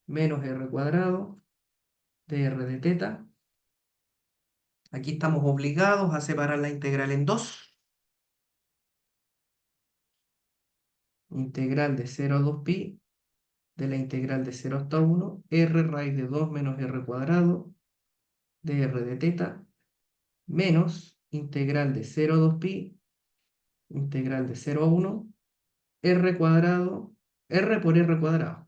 menos r cuadrado de r de teta. Aquí estamos obligados a separar la integral en dos. Integral de 0 a 2pi de la integral de 0 hasta 1, r raíz de 2 menos r cuadrado de r de teta, menos integral de 0 a 2pi, integral de 0 a 1, r cuadrado, r por r cuadrado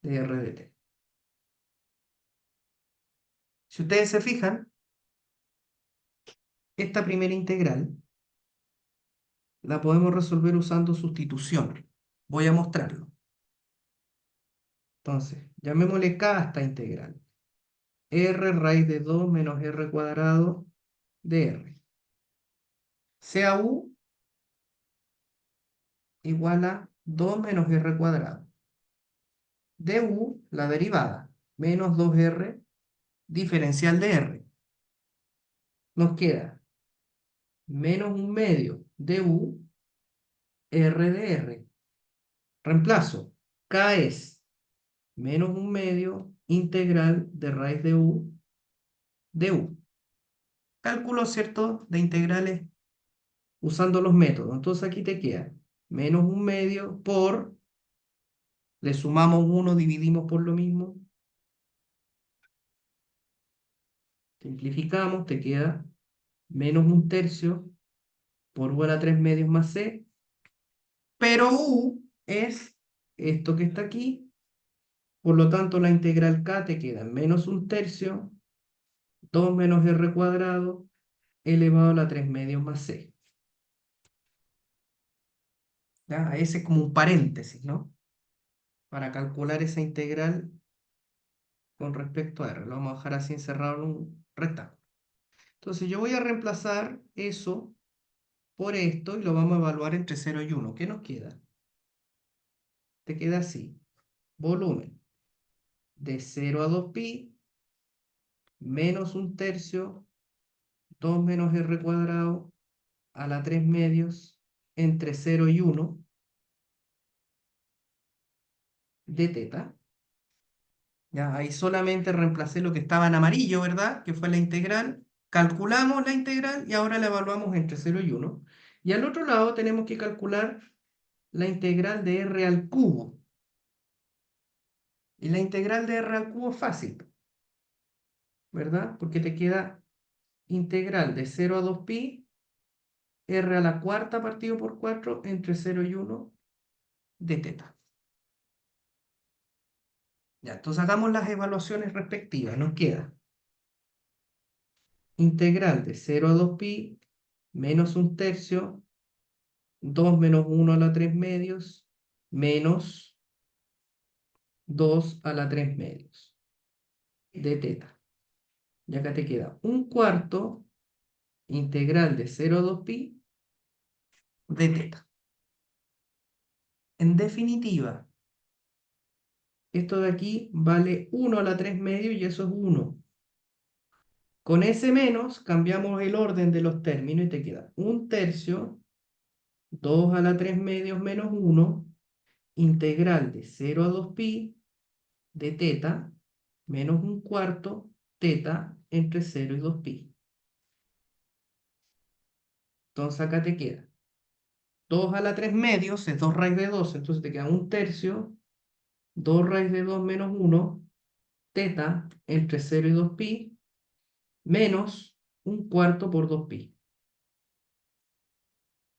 de r de t. Si ustedes se fijan, esta primera integral la podemos resolver usando sustitución. Voy a mostrarlo. Entonces, llamémosle k a esta integral. R raíz de 2 menos r cuadrado de r. Sea u igual a 2 menos r cuadrado. De u, la derivada, menos 2r diferencial de r. Nos queda menos 1/2 de u, r de r. Reemplazo. K es menos 1/2 integral de raíz de u, de u. Cálculo, ¿cierto?, de integrales usando los métodos. Entonces aquí te queda menos 1/2 por, le sumamos 1, dividimos por lo mismo, simplificamos, te queda menos 1/3 por u a la 3/2 más c, pero u es esto que está aquí, por lo tanto la integral k te queda menos 1/3, 2 menos r cuadrado, elevado a la 3/2 más c. ¿Ya? Ese es como un paréntesis, ¿no? Para calcular esa integral con respecto a r. Lo vamos a dejar así encerrado en un rectángulo. Entonces yo voy a reemplazar eso por esto y lo vamos a evaluar entre 0 y 1. ¿Qué nos queda? Te queda así. Volumen de 0 a 2pi menos 1/3, 2 menos r cuadrado a la 3/2 entre 0 y 1 de teta. Ya, ahí solamente reemplacé lo que estaba en amarillo, ¿verdad? Que fue la integral. Calculamos la integral y ahora la evaluamos entre 0 y 1. Y al otro lado tenemos que calcular la integral de r al cubo. Y la integral de r al cubo es fácil, ¿verdad? Porque te queda integral de 0 a 2pi, r a la cuarta partido por 4 entre 0 y 1 de teta. Ya, entonces hagamos las evaluaciones respectivas. Nos queda integral de 0 a 2pi menos 1/3, 2 menos 1 a la 3/2 menos 2 a la 3/2 de teta. Y acá te queda 1/4 integral de 0 a 2pi de teta. En definitiva, esto de aquí vale 1 a la 3/2 y eso es 1. Con ese menos cambiamos el orden de los términos y te queda 1/3, 2 a la 3/2 menos 1, integral de 0 a 2pi de teta menos 1/4 teta entre 0 y 2pi. Entonces acá te queda 2 a la 3/2 es 2 raíz de 2, entonces te queda 1/3, 2 raíz de 2 menos 1, teta entre 0 y 2pi, menos 1/4 por 2pi.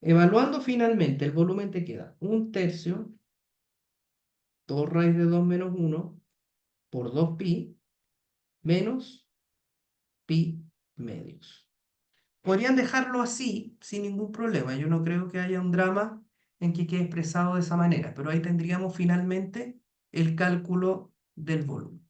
Evaluando finalmente el volumen te queda 1/3, 2 raíz de 2 menos 1 por 2pi, menos pi medios. Podrían dejarlo así sin ningún problema. Yo no creo que haya un drama en que quede expresado de esa manera, pero ahí tendríamos finalmente el cálculo del volumen.